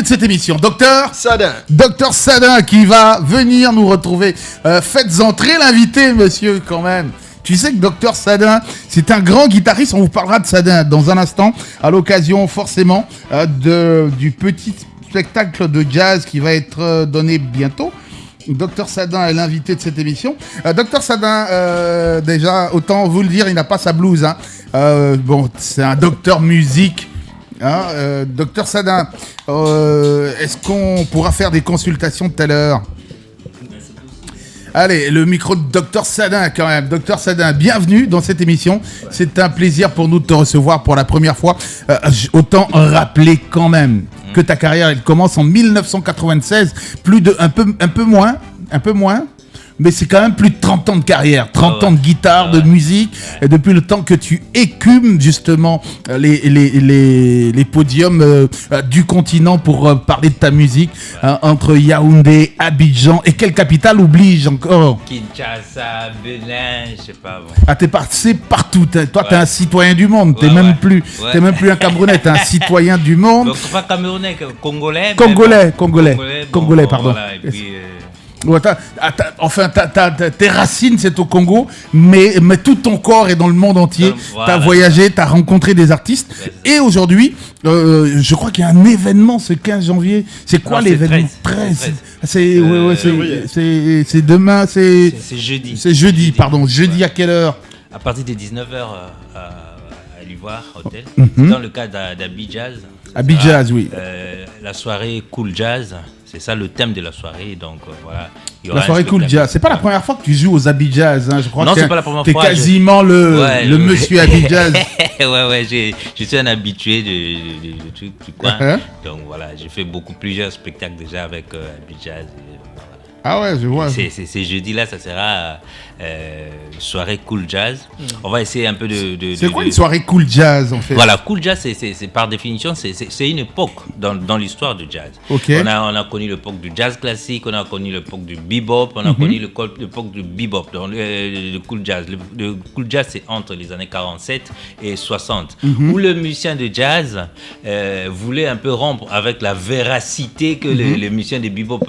l'invité de cette émission, Docteur Sadin. Docteur Sadin qui va venir nous retrouver. Faites entrer l'invité, monsieur, quand même. Tu sais que Docteur Sadin, c'est un grand guitariste. On vous parlera de Sadin dans un instant, à l'occasion forcément du petit spectacle de jazz qui va être donné bientôt. Docteur Sadin est l'invité de cette émission. Docteur Sadin, déjà, autant vous le dire, il n'a pas sa blouse. Hein. Bon, c'est un docteur musique. Hein, Docteur Sadin, est-ce qu'on pourra faire des consultations tout à l'heure ? Allez, le micro de Docteur Sadin quand même. Docteur Sadin, bienvenue dans cette émission. C'est un plaisir pour nous de te recevoir pour la première fois. Autant rappeler quand même que ta carrière, elle commence en 1996. Un peu moins. Mais c'est quand même plus de 30 ans de carrière, 30 ans de guitare, de musique, et depuis le temps que tu écumes justement les podiums du continent pour parler de ta musique, entre Yaoundé, Abidjan, et quelle capitale oblige encore ? Kinshasa, Benin, je sais pas. Bon. Ah, t'es passé partout, toi t'es un citoyen du monde, t'es même plus un Camerounais, t'es un citoyen du monde. Donc pas Camerounais, Congolais. Congolais, pardon. Voilà, et puis, Ouais, tes racines, c'est au Congo, mais tout ton corps est dans le monde entier. Voilà. T'as voyagé, t'as rencontré des artistes. Et aujourd'hui, je crois qu'il y a un événement ce 15 janvier. C'est quoi l'événement ? 13. C'est demain, c'est jeudi. C'est jeudi, pardon. Jeudi à quelle heure ? À partir de 19h à l'Ivoire Hotel. Dans le cadre d'Abidjaz. Abidjaz, oui. La soirée Cool Jazz. C'est ça le thème de la soirée, donc voilà. La soirée Cool Jazz. C'est pas la première fois que tu joues aux Abidjaz, hein. Je crois non, que c'est pas la première t'es fois. Quasiment le monsieur Abidjaz. ouais, je suis un habitué du truc du coin. Donc voilà, j'ai fait plusieurs spectacles déjà avec Abidjaz. Ah ouais, je vois. C'est jeudi-là, ça sera soirée Cool Jazz. On va essayer un peu C'est quoi une soirée Cool Jazz, en fait ? Voilà, Cool Jazz, c'est par définition, c'est une époque dans l'histoire du jazz. Okay. On a connu l'époque du jazz classique, on a connu l'époque du bebop, on a connu l'époque du bebop, donc le Cool Jazz. Le Cool Jazz, c'est entre les années 47 et 60, où le musicien de jazz voulait un peu rompre avec la véracité que les musiciens de bebop,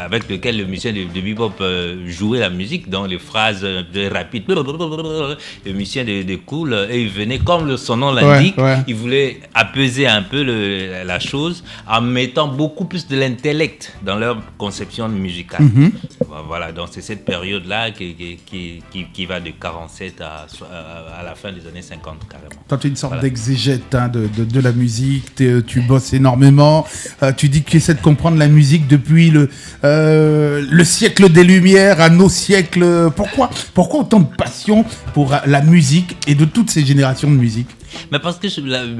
avec lequel le musicien de bebop jouait la musique, dans les phrases rapides. Le musicien de cool, et il venait, comme son nom l'indique, il voulait apaiser un peu la chose en mettant beaucoup plus de l'intellect dans leur conception musicale. Voilà, donc c'est cette période-là qui va de 47 à la fin des années 50 carrément. Toi, tu es une sorte d'exégète de la musique, tu bosses énormément, tu dis que tu essaies de comprendre la musique depuis le siècle des Lumières à nos siècles. Pourquoi autant de passion pour la musique et de toutes ces générations de musique ? Mais parce que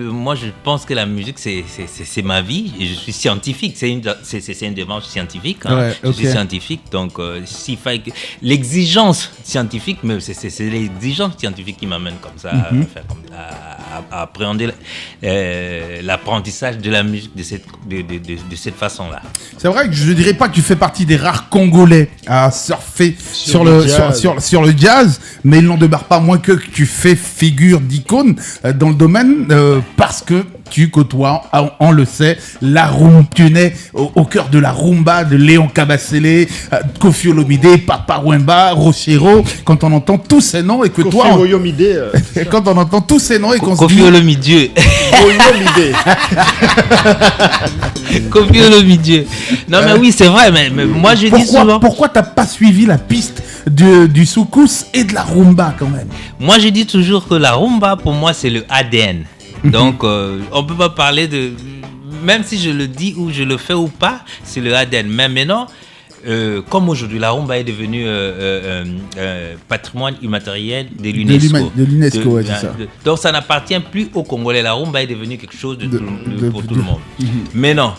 moi je pense que la musique c'est ma vie et je suis scientifique, c'est une démarche scientifique, hein. Je suis scientifique, donc s'il fallait que l'exigence scientifique, mais c'est l'exigence scientifique qui m'amène comme ça à appréhender l'apprentissage de la musique de cette façon-là. C'est vrai que je ne dirais pas que tu fais partie des rares Congolais à surfer sur le jazz, mais il n'en demeure pas moins que tu fais figure d'icône dans le domaine, parce que tu côtoies, on le sait, la rumba. Tu nais au cœur de la rumba de Léon Kabasele, Koffi Olomide, Papa Wemba, Rochero. Quand on entend tous ces noms et que Koffi toi, Olomide, quand on entend tous ces noms et qu'on se Koffi dit Olomide. Koffi Olomide. Non mais oui, c'est vrai, mais moi je dis souvent. Pourquoi t'as pas suivi la piste du soukous et de la rumba quand même ? Moi je dis toujours que la rumba pour moi c'est le ADN. Donc on peut pas parler de, même si je le dis ou je le fais ou pas, c'est le ADN. Mais maintenant, comme aujourd'hui la rumba est devenue patrimoine immatériel de l'UNESCO. De l'UNESCO, c'est ça. Donc ça n'appartient plus aux Congolais. La rumba est devenue quelque chose pour tout le monde. Mais non.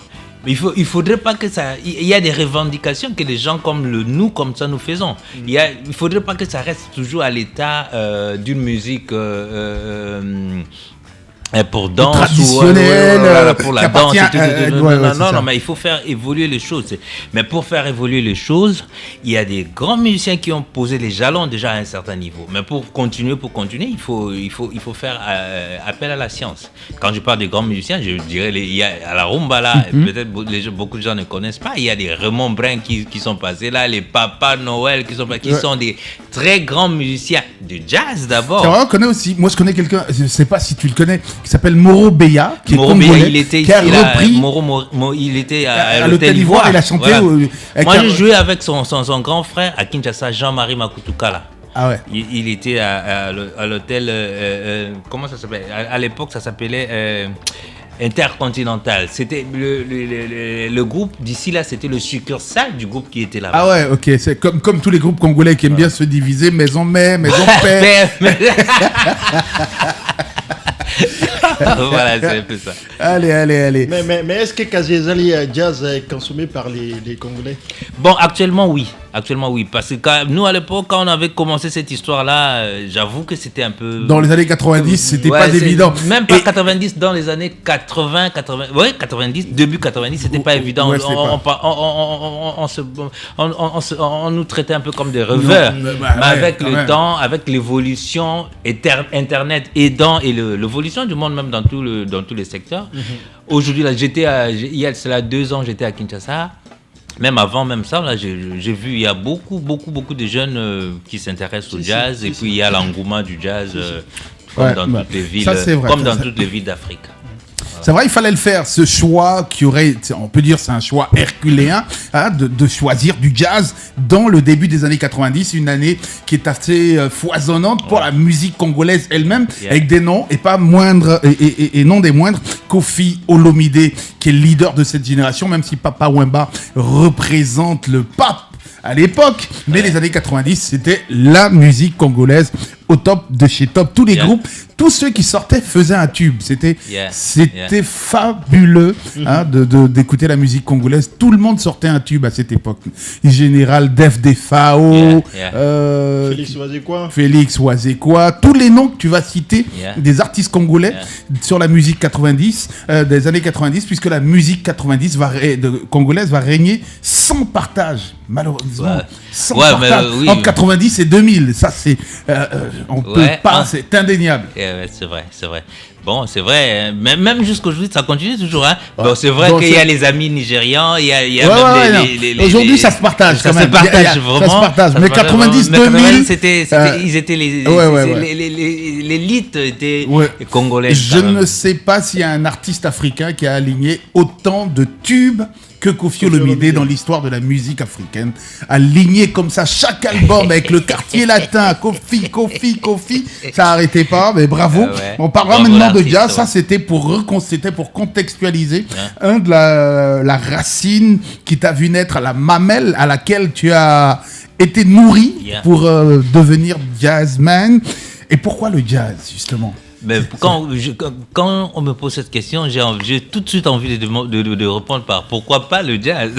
Il faudrait pas que ça. Il y a des revendications que les gens comme nous faisons. Il faudrait pas que ça reste toujours à l'état d'une musique pour danse traditionnel, pour qui la danse appartient, et tout, ouais, c'est ça. non, mais il faut faire évoluer les choses. Mais pour faire évoluer les choses, il y a des grands musiciens qui ont posé les jalons déjà à un certain niveau. Mais pour continuer, il faut faire appel à la science. Quand je parle des grands musiciens, je dirais il y a à la rumba là, peut-être beaucoup de gens ne connaissent pas, il y a des Raymond Brun qui sont passés là, les Papa Noël qui sont des très grands musiciens de jazz d'abord. C'est vrai, on connaît aussi. Moi, je connais quelqu'un, je ne sais pas si tu le connais, qui s'appelle Moro Beya, qui Moro est congolais, Beya, il était qui a ici, repris il était à l'Hôtel Ivoire, il a chanté. Voilà. Avec Moi, j'ai joué avec son grand frère à Kinshasa, Jean-Marie Makutukala. Ah ouais. Il était à l'hôtel, comment ça s'appelait? À l'époque, ça s'appelait Intercontinental. C'était le groupe d'ici là, c'était le succursale du groupe qui était là-bas. Ah ouais, ok. C'est comme tous les groupes congolais qui aiment bien se diviser, maison mère, maison père. Voilà, c'est un peu ça. Allez. Mais est-ce que Kazezali Jazz est consommé par les Congolais? Bon, actuellement oui, parce que nous à l'époque quand on avait commencé cette histoire-là, j'avoue que c'était un peu... Dans les années 90, c'était pas évident. Même pas 90, dans les années 80, ouais, 90, début 90, c'était pas évident. Ouais, On nous traitait un peu comme des rêveurs. Mais avec le temps, avec l'évolution, Internet aidant et l'évolution du monde même dans tous les secteurs. Aujourd'hui, là, il y a cela 2 ans, j'étais à Kinshasa. Même avant, même ça, là, j'ai vu, il y a beaucoup de jeunes qui s'intéressent au jazz. Et puis, il y a l'engouement du jazz comme dans toutes les villes, toutes les villes d'Afrique. C'est vrai, il fallait le faire, ce choix qui aurait, on peut dire c'est un choix herculéen, hein, de choisir du jazz dans le début des années 90, une année qui est assez foisonnante pour la musique congolaise elle-même, avec des noms, et pas moindres, et non des moindres, Koffi Olomide, qui est le leader de cette génération, même si Papa Wemba représente le pape à l'époque, mais les années 90, c'était la musique congolaise au top de chez top. Tous les groupes, tous ceux qui sortaient faisaient un tube. C'était fabuleux hein, d'écouter la musique congolaise. Tout le monde sortait un tube à cette époque. Général Def Defao, Félix Oazekwa, tous les noms que tu vas citer des artistes congolais sur la musique 90, des années 90, puisque la musique 90 congolaise va régner sans partage, malheureusement. Sans partage. Entre 90 et 2000, ça c'est... on peut pas, c'est indéniable. C'est vrai. Bon, c'est vrai, mais même jusqu'aujourd'hui, ça continue toujours. Hein. Bon, c'est vrai qu'il y a les amis nigérians, il y a même aujourd'hui, ça se partage quand même. Ça se partage vraiment. Ça se partage. Mais 90, 2000... ils étaient l'élite était congolaise. Je ne sais pas s'il y a un artiste africain qui a aligné autant de tubes que Koffi Olomide dans l'histoire de la musique africaine, aligné comme ça chaque album avec le quartier latin, Koffi, ça n'arrêtait pas, mais bravo. On parlera maintenant de jazz, ça c'était pour contextualiser de la racine qui t'a vu naître, à la mamelle à laquelle tu as été nourri pour devenir jazzman. Et pourquoi le jazz justement? Mais quand on me pose cette question, j'ai tout de suite envie de répondre par pourquoi pas le jazz.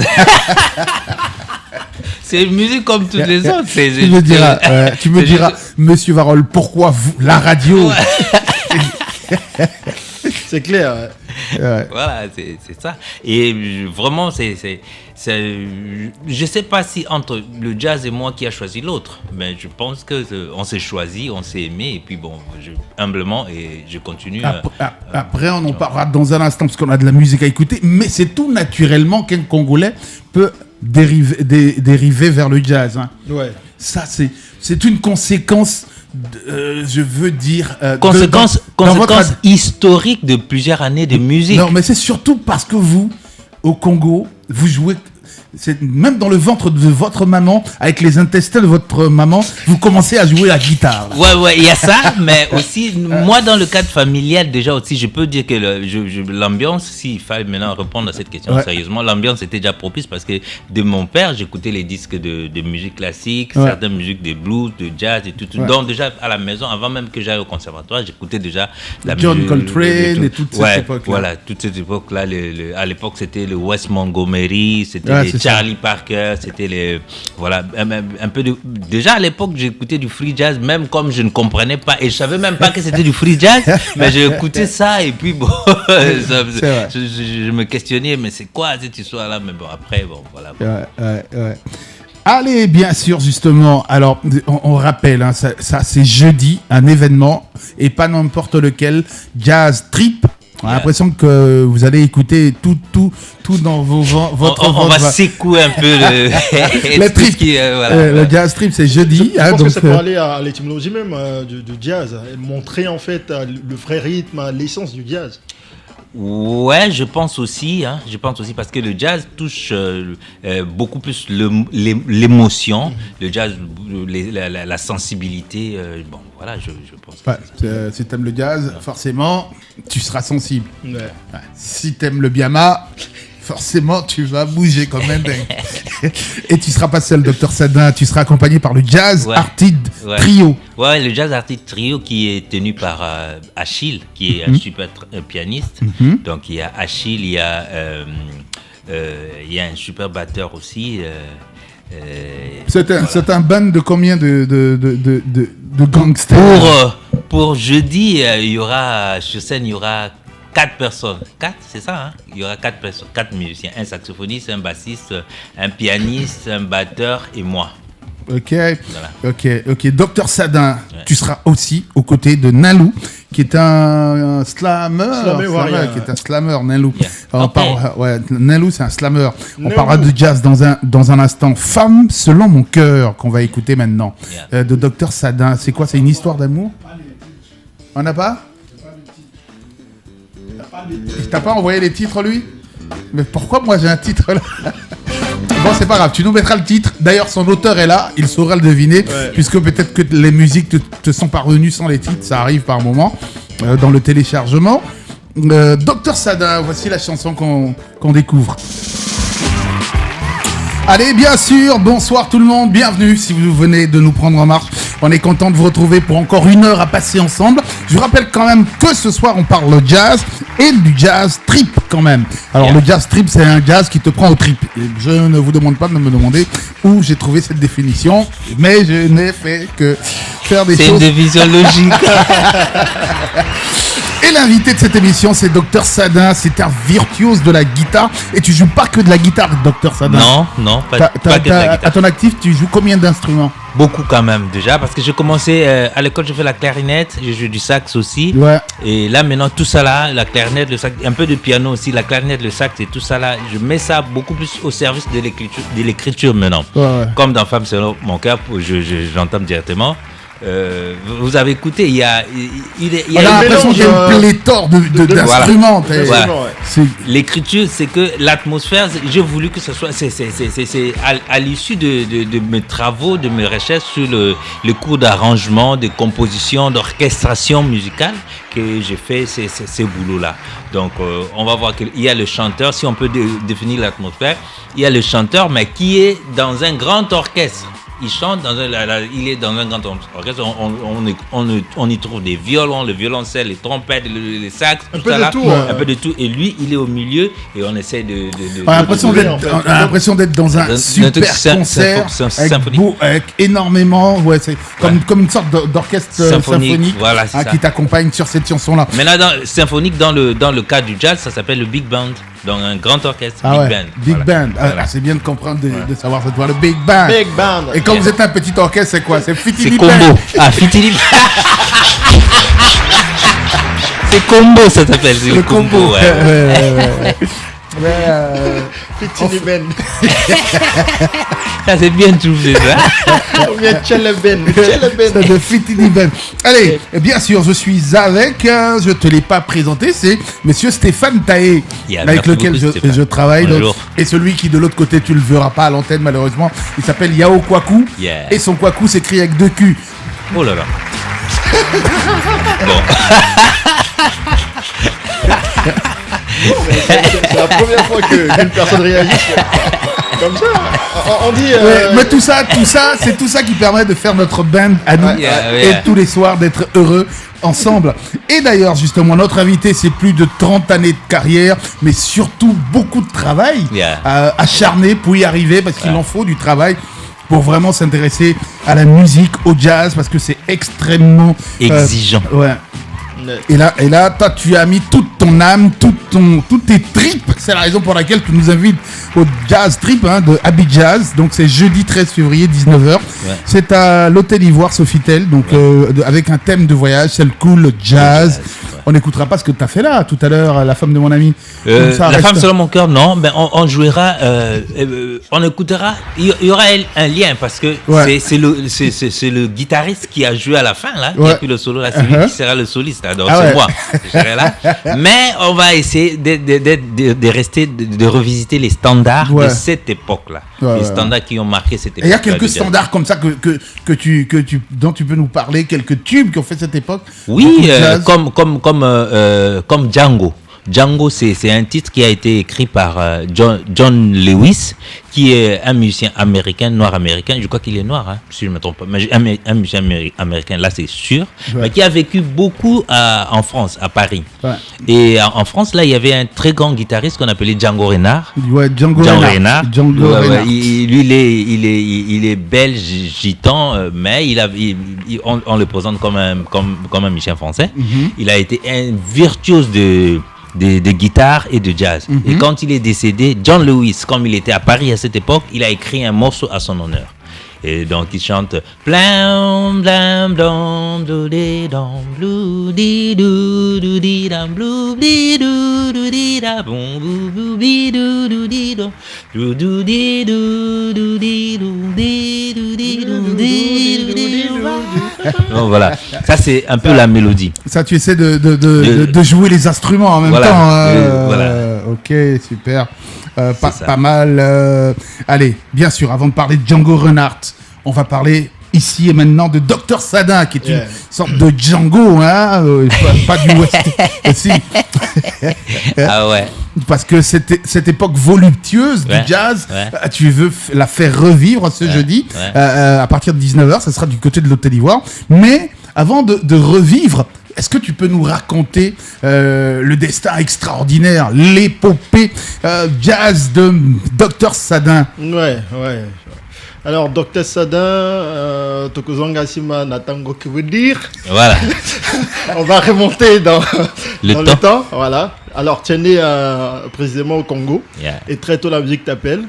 C'est une musique comme toutes les autres. Tu me diras, Monsieur Varol, pourquoi vous, la radio? C'est clair. Voilà, c'est ça. Et vraiment, je sais pas si entre le jazz et moi qui a choisi l'autre, mais je pense que on s'est choisi, on s'est aimé, et puis bon, humblement, et je continue. Après, on en parlera dans un instant parce qu'on a de la musique à écouter, mais c'est tout naturellement qu'un Congolais peut dériver vers le jazz. Hein. Ouais. Ça, c'est une conséquence. Je veux dire conséquence historique de plusieurs années de musique. Non, mais c'est surtout parce que vous, au Congo, vous jouez. C'est même dans le ventre de votre maman, avec les intestins de votre maman, vous commencez à jouer la guitare. Là. Ouais, il y a ça, mais aussi, moi, dans le cadre familial, déjà aussi, je peux dire que l'ambiance, s'il fallait maintenant répondre à cette question sérieusement, l'ambiance était déjà propice parce que de mon père, j'écoutais les disques de musique classique, certaines musiques de blues, de jazz et tout. Donc, déjà, à la maison, avant même que j'aille au conservatoire, j'écoutais déjà la John musique. Coltrane et toute cette époque-là. Voilà, toute cette époque-là. À l'époque, c'était le Wes Montgomery, c'était Ouais, les c'est Charlie Parker, c'était les voilà un peu de. Déjà à l'époque, j'écoutais du free jazz, même comme je ne comprenais pas et je savais même pas que c'était du free jazz, mais j'écoutais ça et puis bon, je me questionnais, mais c'est quoi cette histoire-là? Mais bon après bon voilà. Ouais. Allez, bien sûr, justement. Alors, on rappelle, hein, ça c'est jeudi, un événement, et pas n'importe lequel, Jazz Trip. On a l'impression que vous allez écouter tout dans votre on va secouer un peu le trip. Le Jazz Trip, c'est jeudi. Je pense donc, que ça peut aller à l'étymologie même du jazz, et montrer en fait le vrai rythme, l'essence du jazz. Ouais, je pense aussi parce que le jazz touche beaucoup plus l'émotion, le jazz, la sensibilité. Bon, voilà, je pense. Ouais, si t'aimes le jazz, forcément, tu seras sensible. Ouais. Ouais. Si t'aimes le biama, forcément, tu vas bouger comme un dingue. Et tu seras pas seul, Dr Sadin. Tu seras accompagné par le Jazz Artide Trio. Ouais, le Jazz Artide Trio qui est tenu par Achille, qui est un super pianiste. Donc il y a Achille, il y a un super batteur aussi. C'est un band de combien de gangsters? Pour jeudi, il y aura sur scène, il y aura 4 personnes. 4, c'est ça, hein? Il y aura 4 personnes, 4 musiciens, un saxophoniste, un bassiste, un pianiste, un batteur et moi. Ok, Voilà. ok. Dr Sadin, tu seras aussi aux côtés de Nalou, qui est un slammer, qui est un slammer, Nalou. Yeah. Nalou, c'est un slammer. On parlera de jazz dans un instant. Femme selon mon cœur, qu'on va écouter maintenant, de Dr Sadin. C'est quoi? C'est une histoire d'amour? On n'a pas? T'as pas envoyé les titres, lui? Mais pourquoi moi j'ai un titre là? Bon, c'est pas grave, tu nous mettras le titre. D'ailleurs, son auteur est là, il saura le deviner, puisque peut-être que les musiques te sont parvenues sans les titres, ça arrive par moment, dans le téléchargement. Dr Sadin, voici la chanson qu'on découvre. Allez, bien sûr, bonsoir tout le monde, bienvenue si vous venez de nous prendre en marche. On est content de vous retrouver pour encore 1 heure à passer ensemble. Je vous rappelle quand même que ce soir, on parle de jazz et du jazz trip quand même. Alors, le jazz trip, c'est un jazz qui te prend au trip. Et je ne vous demande pas de me demander où j'ai trouvé cette définition, mais je n'ai fait que faire des choses. C'est une division logique. Et l'invité de cette émission, c'est Dr Sadin. C'est un virtuose de la guitare. Et tu joues pas que de la guitare, Dr Sadin. Non, pas que de la guitare. À ton actif, tu joues combien d'instruments? Beaucoup quand même déjà, parce que j'ai commencé à l'école, je fais la clarinette, je joue du sax aussi. Ouais. Et là maintenant tout ça là, la clarinette, le sax, un peu de piano aussi, la clarinette, le sax et tout ça là, je mets ça beaucoup plus au service de l'écriture maintenant. Ouais. Comme dans Femme selon mon cœur, j'entame directement. Vous avez écouté, il y a on a l'impression qu'il y a une pléthore d'instruments. Voilà. L'écriture, c'est que l'atmosphère, j'ai voulu que ce soit, c'est à l'issue de mes travaux, de mes recherches sur le cours d'arrangement, de composition, d'orchestration musicale que j'ai fait ces boulots-là. Donc, on va voir qu'il y a le chanteur, si on peut définir l'atmosphère, il y a le chanteur, mais qui est dans un grand orchestre. Il chante il est dans un grand orchestre. On y trouve des violons, le violoncelle, les trompettes, les sax, un peu de tout. Et lui, il est au milieu et on essaie de on a l'impression d'être dans un super concert avec énormément. Ouais, c'est comme une sorte d'orchestre symphonique voilà, qui t'accompagne sur cette chanson-là. Mais là, symphonique dans le cadre du jazz, ça s'appelle le big band. Dans un grand orchestre, big band. Voilà. C'est bien de comprendre, de savoir cette fois le big band. Big band. Et quand vous êtes un petit orchestre, c'est quoi? C'est Fitili Band. C'est combo. Ah, Fitili. C'est combo, ça s'appelle. C'est le combo. Fitili Band. Ça c'est bien trouvé ça. Ou bien Tchelle Ben. C'est de Fitili Band. Allez, bien sûr, je suis avec, je te l'ai pas présenté, c'est monsieur Stéphane Taé, avec lequel je travaille. Donc, et celui qui de l'autre côté, tu le verras pas à l'antenne malheureusement, il s'appelle Yao Kwaku. Et son Kwaku s'écrit avec 2 Q. Oh là là. Bon. C'est la première fois qu'une personne réagit comme ça, on dit. Mais tout ça, c'est tout ça qui permet de faire notre band à nous et tous les soirs d'être heureux ensemble. Et d'ailleurs, justement, notre invité, c'est plus de 30 années de carrière, mais surtout beaucoup de travail acharné pour y arriver, parce qu'il en faut du travail pour vraiment s'intéresser à la musique, au jazz, parce que c'est extrêmement exigeant. Et là, toi, tu as mis toute ton âme, toutes tes tripes. C'est la raison pour laquelle tu nous invites au Jazz Trip de Happy Jazz. Donc, c'est jeudi 13 février, 19h. C'est à l'Hôtel Ivoire Sofitel, donc avec un thème de voyage, c'est le cool jazz. On n'écoutera pas ce que tu as fait là, tout à l'heure, la femme de mon ami. La femme selon mon cœur, non. Ben, on jouera, on écoutera. Il y aura un lien, parce que c'est le guitariste qui a joué à la fin, là, qui a pris le solo, là, c'est lui qui sera le soliste. Donc c'est moi, je serai là. Mais on va essayer de rester, de revisiter les standards de cette époque-là. Les standards qui ont marqué cette époque. Il y a quelques standards comme ça dont tu peux nous parler, quelques tubes qui ont fait cette époque. Oui, comme Django. Django, c'est un titre qui a été écrit par John Lewis, qui est un musicien américain, noir américain. Je crois qu'il est noir, hein, si je ne me trompe pas. Mais un musicien américain, là, c'est sûr. Mais qui a vécu beaucoup en France, à Paris. Et en France, là, il y avait un très grand guitariste qu'on appelait Django Reinhardt. Django Reinhardt. Il est belge, gitan, mais on le présente comme un musicien français. Il a été un virtuose de guitare et de jazz. Et quand il est décédé, John Lewis, comme il était à Paris à cette époque, il a écrit un morceau à son honneur. Et donc il chante Blam blam dom do de dom blue di do do di dam blue di do do di da bom bou bi do do di do do di do do di do di do di do di do. Donc voilà, ça c'est un peu la mélodie. Ça, tu essaies de jouer les instruments en même temps. Voilà. Ok, super. Pas mal. Allez, bien sûr, avant de parler de Django Reinhardt, on va parler ici et maintenant de Dr Sadin, qui est une sorte de Django, hein, pas du West aussi. Ah ouais. Parce que cette époque voluptueuse du jazz, tu veux la faire revivre ce jeudi à partir de 19h, ça sera du côté de l'Hôtel Ivoire. Mais avant de revivre, est-ce que tu peux nous raconter le destin extraordinaire, l'épopée jazz de Dr Sadin? Ouais. Alors, Dr Sadin, Tokozanga Sima Natango, que veut dire? Voilà. On va remonter dans le temps. Voilà. Alors, tu es né précisément au Congo. Et très tôt, la musique t'appelle.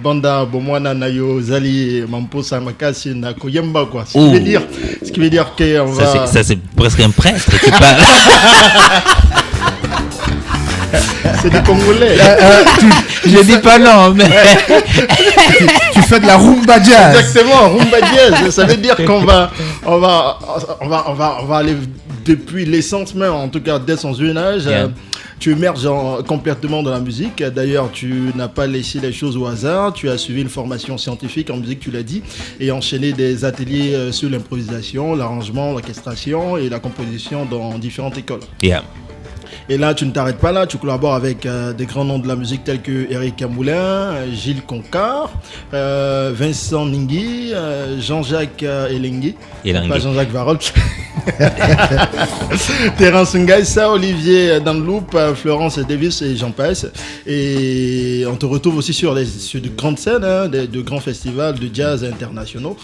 Banda Bomwana Nayo Zali Mamposa Makasi na Koyemba, quoi. Ce qui veut dire qu'on va. Ça, c'est presque un prêtre qui parle. C'est des Congolais. Je dis pas non, mais tu fais de la rumba jazz. Exactement, rumba jazz. Ça veut dire qu'on va aller depuis l'essence même, en tout cas dès son jeune âge. Tu émerges complètement dans la musique. D'ailleurs, tu n'as pas laissé les choses au hasard. Tu as suivi une formation scientifique en musique, tu l'as dit, et enchaîné des ateliers sur l'improvisation, l'arrangement, l'orchestration et la composition dans différentes écoles. Et là, tu ne t'arrêtes pas là, tu collabores avec des grands noms de la musique tels que Eric Amoulin, Gilles Concard, Vincent Ningui, Jean-Jacques Elengui, pas Jean-Jacques Varol, Terence Ngaïssa, Olivier Danloup, Florence Davis et j'en passe. Et on te retrouve aussi sur de grandes scènes, de grands festivals de jazz internationaux.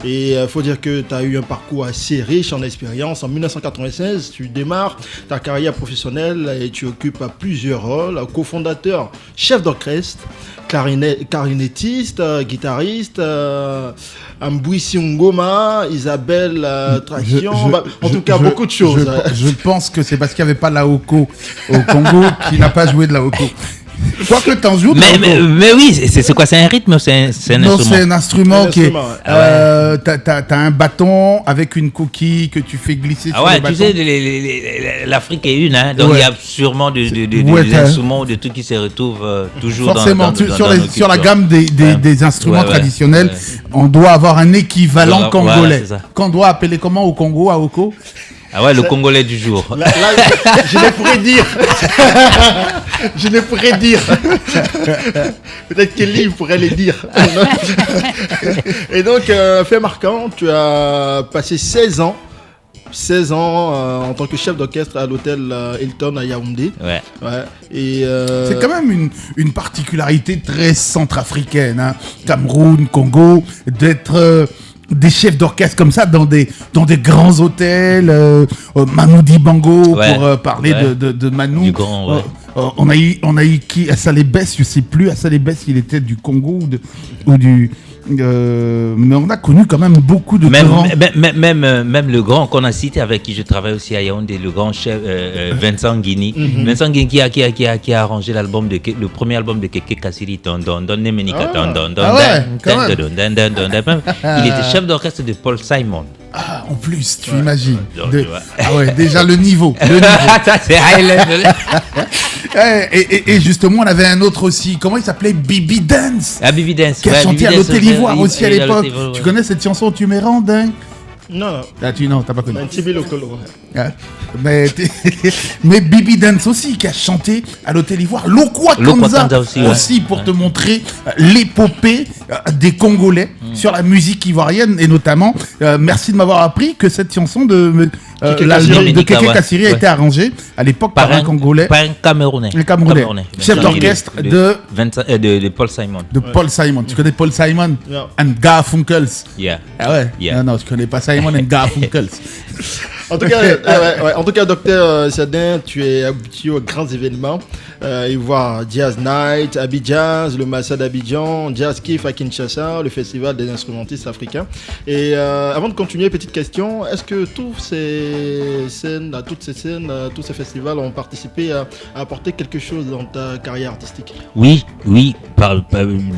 Et il faut dire que tu as eu un parcours assez riche en expérience. En 1996, tu démarres ta carrière professionnelle et tu occupes plusieurs rôles, cofondateur, chef d'orchestre, clarinettiste, guitariste, Ambouissi Ngoma, Isabelle Traction, en tout cas beaucoup de choses. Je pense que c'est parce qu'il n'y avait pas la Oko au Congo qu'il n'a pas joué de la Oko. Quoi que t'en joues. Mais oui, c'est quoi? C'est un rythme ou c'est un instrument? Non, c'est un instrument qui est. T'as un bâton avec une coquille que tu fais glisser sur le bâton. Tu sais, l'Afrique est une, hein, donc il y a sûrement des instruments, des trucs qui se retrouvent toujours forcément, sur la gamme des instruments traditionnels, on doit avoir un équivalent congolais. Qu'on doit appeler comment au Congo, à Oko? Ah ouais, le Congolais du jour. Là, je le pourrais dire. Je ne pourrais dire. Peut-être Kelly pourrait les dire. Et donc, fait marquant, tu as passé 16 ans en tant que chef d'orchestre à l'hôtel Hilton à Yaoundé. Ouais. Et C'est quand même une particularité très centrafricaine, hein. Cameroun, Congo, d'être des chefs d'orchestre comme ça dans des grands hôtels. Manu Dibango, Ouais. pour parler Ouais. de Manu. Du grand, ouais. On a eu qui? Assalé Bess, je sais plus. Assalé Bess, il était du Congo ou du. Mais on a connu quand même beaucoup de grands. Même le grand qu'on a cité, avec qui je travaille aussi à Yaoundé, le grand chef Vincent Guini. Vincent Guini qui a arrangé le premier album de Keke Kassiri, Don Nemenika. Il était chef d'orchestre de Paul Simon. Ah, en plus, tu imagines. Donc, tu vois. Ah ouais, déjà le niveau. Ça, c'est high level. Et justement, on avait un autre aussi. Comment il s'appelait? Bibi Dance. Ah, Bibi Dance. Qui a Ouais, chanté Bibi à Dance, l'Hôtel Ivoire aussi à il- il- l'époque. il- Tu connais cette chanson, Tu me rends dingue? non, Ah, t'as pas connu. un Tibi Lokolo. Hein? Mais Bibi Dance aussi, qui a chanté à l'Hôtel Ivoire. Lokwa Kanza Kanza aussi, pour te montrer l'épopée des Congolais sur la musique ivoirienne. Et notamment, merci de m'avoir appris que cette chanson de l'album de Keke Kassiri a été arrangée à l'époque par un Congolais. Par un Camerounais. Un Camerounais. Chef d'orchestre de Paul Simon. de Paul Simon. Tu connais Paul Simon? Non. And Garfunkels. Yeah. Ah ouais? Yeah. Non, je connais pas Simon and Garfunkels. En tout cas, docteur Sadin, tu es habitué aux grands événements. Il voit Jazz Night, Abidjan, le Massa d'Abidjan, Jazz Kiff à Kinshasa, le festival des instrumentistes africains. Et avant de continuer, petite question, est-ce que toutes ces scènes, tous ces festivals ont participé à apporter quelque chose dans ta carrière artistique? Oui,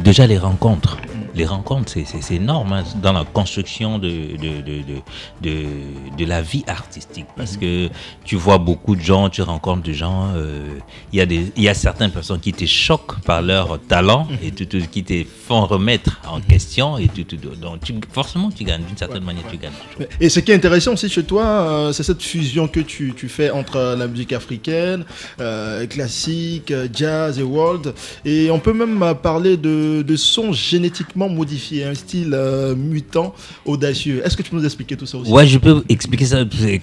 déjà les rencontres. Les rencontres, c'est énorme, hein, dans la construction de la vie artistique. Parce que tu vois beaucoup de gens, tu rencontres des gens, il y a certaines personnes qui te choquent par leur talent et qui te font remettre en question. Et donc forcément, tu gagnes, d'une certaine manière, tu gagnes. Et ce qui est intéressant aussi chez toi, c'est cette fusion que tu fais entre la musique africaine, classique, jazz et world. Et on peut même parler de sons génétiquement modifiés, un style mutant, audacieux. Est-ce que tu peux nous expliquer tout ça aussi? Ouais, je peux expliquer ça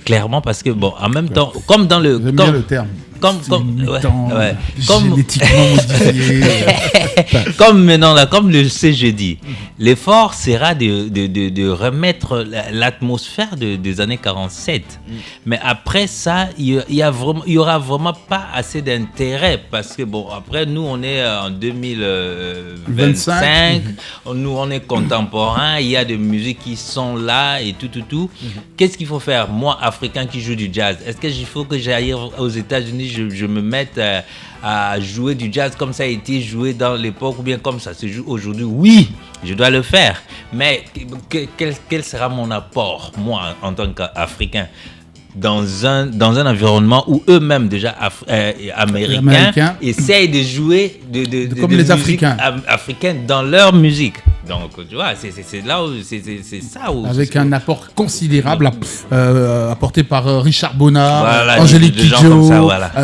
clairement parce que, bon, en même temps, comme dans le... J'aime bien le terme. Génétiquement modifié. Comme maintenant, là, comme le jeudi, l'effort sera de remettre l'atmosphère des années 47. Mais après ça, il y aura vraiment pas assez d'intérêt parce que, bon, après, nous, on est en 2025, nous, on est contemporain, il y a des musiques qui sont là et tout. Qu'est-ce qu'il faut faire? Moi, Africain qui joue du jazz, est-ce qu'il faut que j'aille aux États-Unis, je me mette à jouer du jazz comme ça a été joué dans l'époque ou bien comme ça se joue aujourd'hui? Oui, je dois le faire. Mais quel sera mon apport, moi, en tant qu'Africain, dans un environnement où eux-mêmes déjà américains essayent de jouer comme les Africains dans leur musique. Donc tu vois, c'est là où c'est ça où avec un apport considérable apporté par Richard Bonnard, voilà, Angélique Kidjo,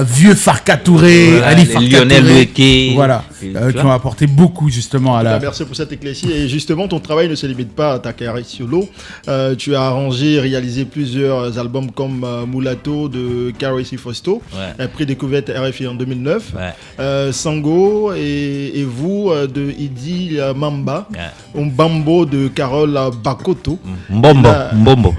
vieux Farka Touré, Ali Farka Lionel Weke, voilà, qui ont apporté beaucoup justement à la. Merci pour cette éclaircie. Et justement, ton travail ne se limite pas à ta carrière solo. Tu as arrangé et réalisé plusieurs albums comme Mulatto de Carissy Fosto, prix découverte RFI en 2009, Sango et vous de Idi Mamba, Mbambo de Carole Bakoto, Mbombo.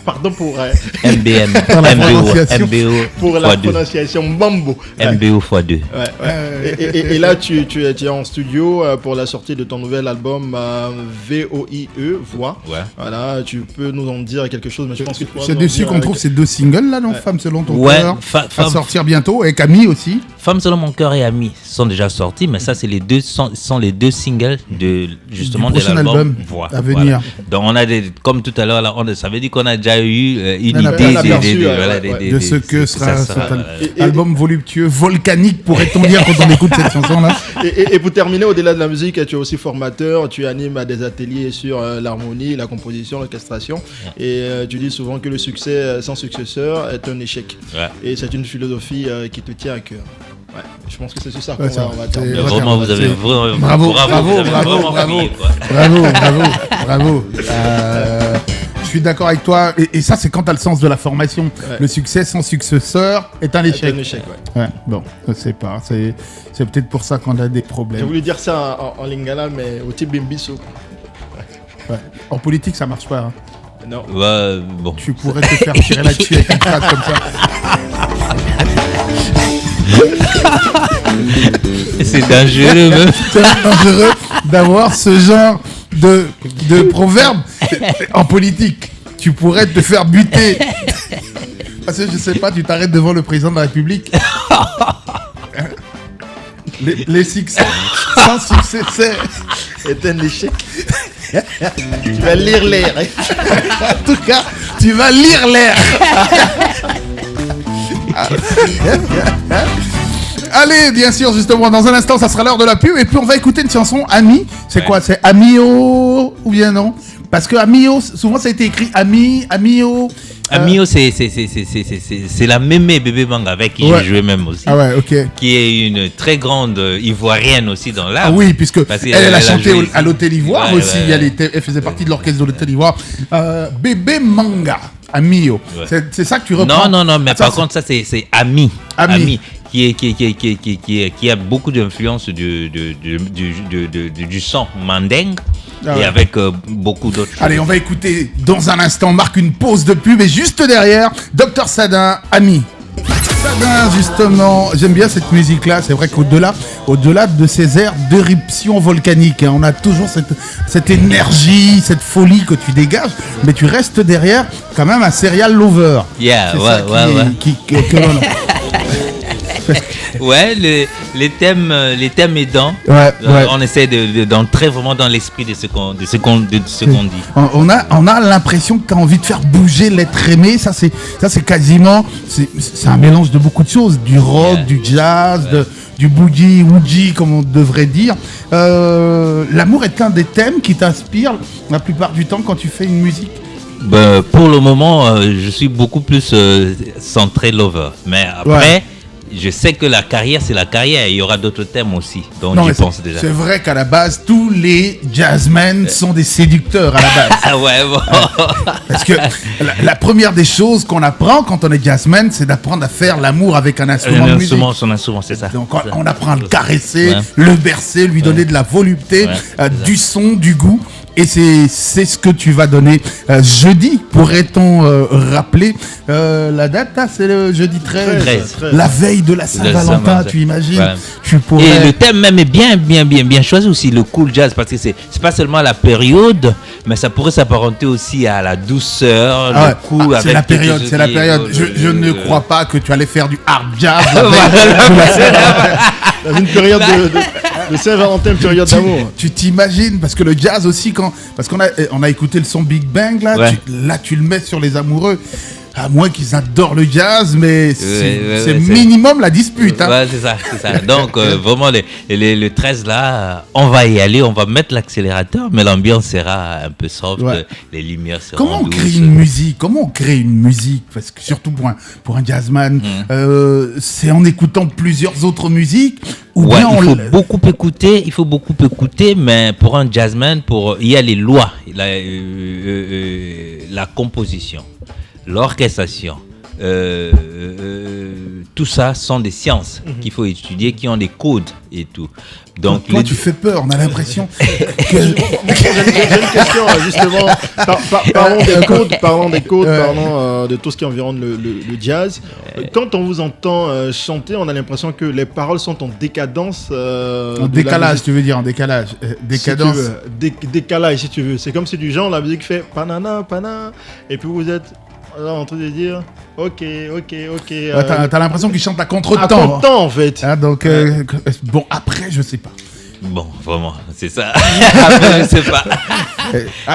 Pardon pour MBO pour la prononciation Mbambo. MBO x2. Et là, tu es en studio pour la sortie de ton nouvel album VOIE, Voix. Voilà, tu peux nous en dire quelque chose, mais je pense que c'est dessus qu'on trouve ces deux singles là, non? Femme selon ton cœur, à sortir bientôt, et Camille aussi. Femme selon mon cœur et Ami sont déjà sortis, mais ça c'est les deux 2 singles de justement Du de prochain l'album album à venir. Donc on a comme tout à l'heure là, ça veut dire qu'on a déjà eu une On a idée aperçu, de ce que sera cet Et- album voluptueux, volcanique, pourrait-on dire, quand on écoute cette chanson-là. Et pour terminer, au-delà de la musique, tu es aussi formateur, tu animes à des ateliers sur l'harmonie, la composition, l'orchestration. Et tu dis souvent que le succès sans successeur est un échec. Ouais. Et c'est une philosophie qui te tient à cœur. Ouais, je pense que c'est sur ça qu'on Ouais, on va terminer. c'est- Vraiment, vous avez vraiment Bravo, vous avez bravo, vraiment bravo. fouillé, quoi. Bravo. Je suis d'accord avec toi. Et ça, c'est quand tu as le sens de la formation. Ouais. Le succès sans successeur est un C'est échec. un échec, ouais. Ouais, bon, je sais pas. C'est peut-être pour ça qu'on a des J'ai problèmes. voulu dire ça en lingala, mais au type bimbiso. Ouais. En politique, ça marche pas. Hein. Non. Ouais, bon. Tu pourrais te faire tirer là-dessus avec une phrase comme ça. C'est dangereux, même. C'est dangereux d'avoir ce genre de proverbe en politique. Tu pourrais te faire buter. Parce que je sais pas, tu t'arrêtes devant le président de la République. Les succès sans succès, C'est un échec. Tu vas lire l'air. en tout cas, tu vas lire l'air. Allez, bien sûr, justement, dans un instant, ça sera l'heure de la pub. Et puis, on va écouter une chanson, Ami. C'est quoi? C'est Amio ou bien non? Parce que Amio, souvent, ça a été écrit Amio. Amio, c'est la mémé bébé Manga avec qui Ouais. j'ai joué même aussi. Ah ouais, ok. Qui est une très grande ivoirienne aussi dans l'art. Ah oui, puisque Parce elle a chanté joué à l'Hôtel Ivoire Ouais, aussi. ouais. Elle faisait partie de l'orchestre de l'Hôtel Ivoire. Bébé Manga, Amio. Ouais. C'est ça que tu reprends? Non, mais Ah, ça, par contre, ça, c'est Ami. Ami. Qui a beaucoup d'influence du son mandingue Ah et ouais. avec beaucoup d'autres choses. Allez, on va écouter dans un instant. On marque une pause de pub et juste derrière, Dr Sadin, Ami. Sadin, justement, j'aime bien cette musique-là. C'est vrai qu'au-delà de ces airs d'éruption volcanique, hein, on a toujours cette énergie, cette folie que tu dégages, mais tu restes derrière quand même un serial lover. Yeah, C'est ouais, ça que l'on a. Ouais, les thèmes aidants. Ouais. On essaie d'entrer vraiment dans l'esprit de ce qu'on dit. On a l'impression que tu as envie de faire bouger l'être aimé. Ça c'est quasiment, c'est un mélange de beaucoup de choses, du rock, Yeah. du jazz, du boogie, woogie comme on devrait dire. L'amour est un des thèmes qui t'inspire la plupart du temps quand tu fais une musique. Ben, pour le moment, je suis beaucoup plus centré lover. Mais après, Ouais. je sais que la carrière, c'est la carrière. Il y aura d'autres thèmes aussi. Donc, Non, j'y mais pense déjà. c'est vrai qu'à la base, tous les jazzmen sont des séducteurs à la base. Ah ouais, bon. Parce que la première des choses qu'on apprend quand on est jazzman, c'est d'apprendre à faire l'amour avec un instrument de musique. Son instrument, c'est ça. Donc on apprend à le caresser, Ouais. le bercer, lui donner de la volupté, Ouais, c'est du son, du goût. Et c'est ce que tu vas donner jeudi. Pourrait-on rappeler la date? C'est le jeudi 13. 13. La veille de la Saint-Valentin, Saint-Valentin. tu imagines? Ouais. Tu Et pourrais... le thème même est bien choisi aussi, le cool jazz, parce que c'est pas seulement la période, mais ça pourrait s'apparenter aussi à la douceur, Ah ouais. le cool. Ah, avec c'est la tout ce période, qui c'est la est, période. Je ne crois pas que tu allais faire du hard jazz. Dans une période de Saint-Valentin, une période d'amour. Tu t'imagines, parce que le jazz aussi, parce qu'on a écouté le son Big Bang, là, Ouais. tu le mets sur les amoureux. À moins qu'ils adorent le jazz, mais c'est c'est- minimum la dispute. Hein. Ouais, c'est ça. Donc, vraiment, le 13 là, on va y aller, on va mettre l'accélérateur, mais l'ambiance sera un peu soft, Ouais. les lumières seront Comment on douces. crée une musique? Comment on crée une musique? Parce que surtout pour un jazzman, c'est en écoutant plusieurs autres musiques ou Ouais, bien il on faut beaucoup écouter, mais pour un jazzman, il y a les lois, la composition, l'orchestration, tout ça sont des sciences qu'il faut étudier, qui ont des codes et tout. Donc, toi, tu fais peur. On a l'impression que J'ai une question, justement. Parlons des codes, parlons de tout ce qui environne le jazz. Quand on vous entend chanter, on a l'impression que les paroles sont en décadence. en décalage, tu veux dire, en décalage. Décadence. Décalage, si tu veux. C'est comme si du genre, la musique fait panana, pana, et puis vous êtes là en train de dire ok. T'as l'impression qu'il chante à À contre-temps. ton temps, en fait. Hein, donc, bon, après, je sais pas. Bon, vraiment, c'est ça. Après, je sais pas.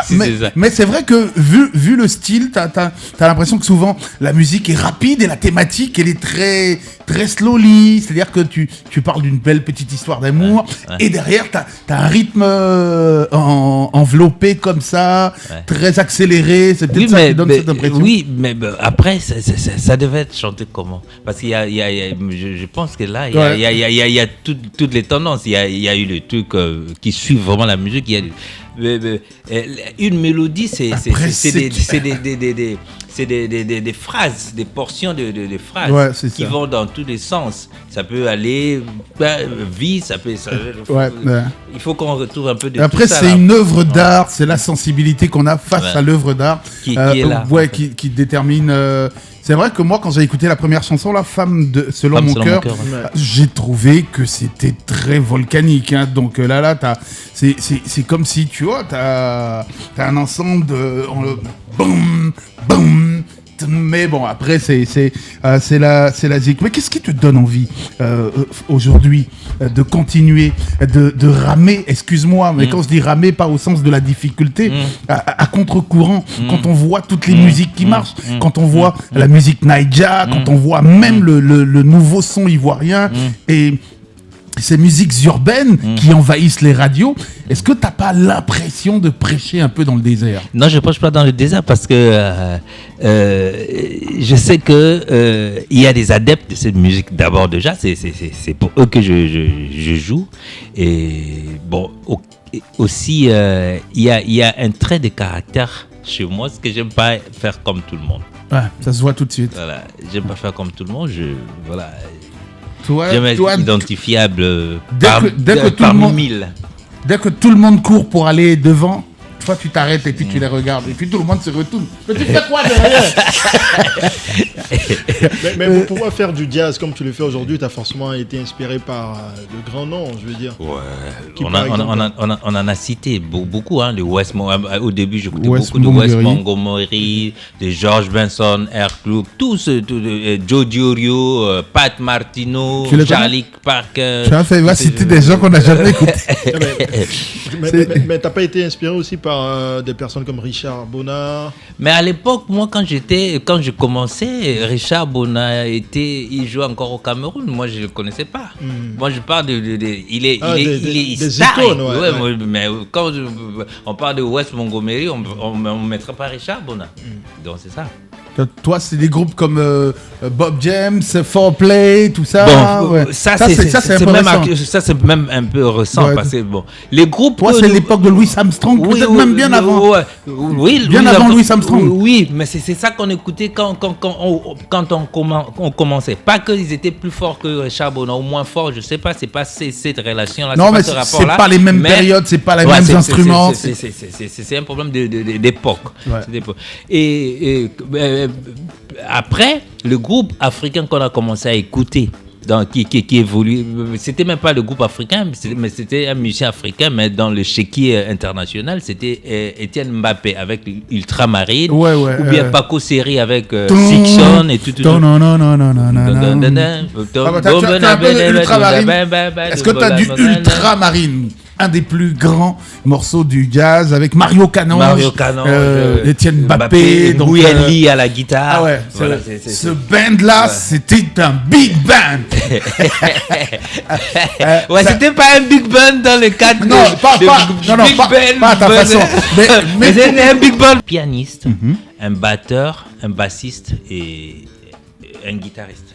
Si c'est ça. Mais c'est vrai que vu le style, t'as l'impression que souvent la musique est rapide et la thématique elle est très très slowly, c'est-à-dire que tu parles d'une belle petite histoire d'amour et derrière t'as un rythme enveloppé comme ça, très accéléré, c'est peut-être ça qui donne cette impression. Oui, mais après ça devait être chanté comment? Parce qu'il y a je pense que là il y a toutes les tendances, il y a eu le truc qui suit vraiment la musique, il y a une mélodie, c'est des phrases, des portions de phrases qui vont dans tous les sens. Ça peut aller vite, ça peut. Il faut qu'on retrouve un peu de après, tout ça. Après, c'est une œuvre d'art, c'est la sensibilité qu'on a face à l'œuvre d'art qui est là. Qui détermine. C'est vrai que moi, quand j'ai écouté la première chanson, La Femme selon mon cœur, j'ai trouvé que c'était très volcanique. Hein. Donc là, c'est comme si, tu vois, t'as un ensemble de boum, boum. Mais bon, après, c'est la zik. Mais qu'est-ce qui te donne envie aujourd'hui de continuer, de ramer, excuse-moi, mais quand je dis ramer, pas au sens de la difficulté, à contre-courant, quand on voit toutes les musiques qui marchent, quand on voit la musique Naija, quand on voit même le nouveau son ivoirien et ces musiques urbaines qui envahissent les radios, est-ce que t'as pas l'impression de prêcher un peu dans le désert? Non, je prêche pas dans le désert parce que je sais que il y a des adeptes de cette musique d'abord déjà, c'est pour eux que je joue. Et bon, aussi il y a un trait de caractère chez moi, ce que j'aime pas faire comme tout le monde. Ouais, ça se voit tout de suite. Voilà, j'aime pas faire comme tout le monde, voilà. J'aime être identifiable parmi 1000. Dès que tout le monde court pour aller devant, toi tu t'arrêtes et puis tu les regardes et puis tout le monde se retourne. Mais tu fais quoi derrière? mais pour pouvoir faire du jazz comme tu le fais aujourd'hui, tu as forcément été inspiré par de grands noms, je veux dire. Ouais. On en a cité beaucoup. Hein, de Wes au début, j'écoutais beaucoup de Wes Montgomery, de George Benson, Airclub, tous, Joe Diorio, Pat Martino, Charlie Parker. Tu as fait citer des gens qu'on n'a jamais écoutés. Mais t'as pas été inspiré aussi par des personnes comme Richard Bonnard? Mais à l'époque, moi, quand je commençais, Richard Bonnard il jouait encore au Cameroun. Moi, je le connaissais pas. Moi, je parle il est star. Mais quand on parle de Wes Montgomery, on mettra pas Richard Bonnard. Donc c'est ça. Toi, c'est des groupes comme Bob James, Foreplay, tout ça. Bon, ça c'est même un peu récent parce que bon, les groupes. Toi, c'est l'époque de Louis Armstrong, peut-être même bien avant. Oui, bien avant Louis Armstrong. Oui, mais c'est ça qu'on écoutait quand on commençait. Pas qu'ils étaient plus forts que Richard Bonnard ou moins forts, je sais pas. C'est pas cette relation-là. Non, mais c'est pas les mêmes périodes, c'est pas les mêmes instruments. C'est un problème d'époque. Et après, le groupe africain qu'on a commencé à écouter, qui évolue, c'était même pas le groupe africain, mais c'était un musicien africain, mais dans le chéquier international, c'était Étienne Mbappé avec Ultramarine, ou bien Paco Seri avec Sixon et tout. Non. Est-ce que tu as du Ultramarine? Un des plus grands morceaux du jazz avec Mario Canonge, Étienne Mbappé, Bouyeli à la guitare. Ah ouais, ce band-là, c'était un big band. C'était pas un big band dans le cadre pas à ta façon. Mais c'était un big band. Pianiste, un batteur, un bassiste et un guitariste.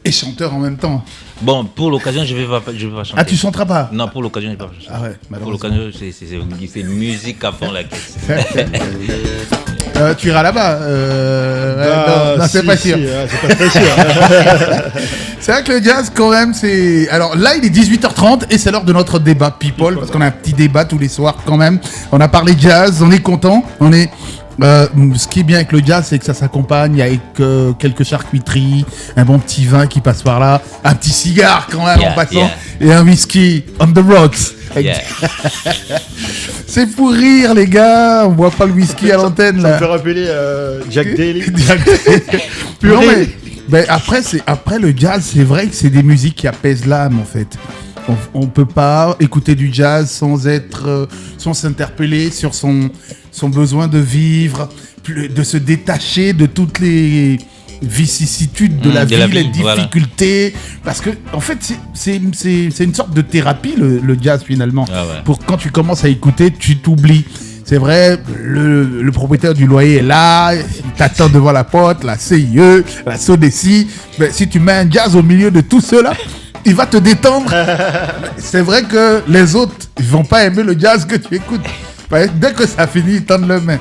Et chanteur en même temps. Bon, pour l'occasion, je vais pas chanter. Ah, tu chanteras pas? Non, pour l'occasion, je vais pas chanter. Ah ouais, pour l'occasion, c'est musique à fond la caisse. Tu iras là-bas non, c'est pas sûr. C'est pas très sûr. C'est vrai que le jazz, quand même, c'est... Alors là, il est 18h30 et c'est l'heure de notre débat People, parce qu'on a un petit débat tous les soirs quand même. On a parlé jazz, on est content, ce qui est bien avec le jazz, c'est que ça s'accompagne avec quelques charcuteries, un bon petit vin qui passe par là, un petit cigare quand même en passant, et un whisky on the rocks. C'est pour rire, les gars, on boit pas le whisky à l'antenne là. Ça me fait rappeler Jack Daly. Non, mais après le jazz, c'est vrai que c'est des musiques qui apaisent l'âme en fait. on peut pas écouter du jazz sans s'interpeller sur son besoin de vivre, de se détacher de toutes les vicissitudes de la vie, les difficultés, parce que en fait c'est une sorte de thérapie le jazz finalement. Pour quand tu commences à écouter, tu t'oublies. C'est vrai, le propriétaire du loyer est là, il t'attend devant la porte, la CIE, la SODECI. Mais si tu mets un jazz au milieu de tout cela, il va te détendre. C'est vrai que les autres, ils vont pas aimer le jazz que tu écoutes. Dès que ça finit, ils tendent le main.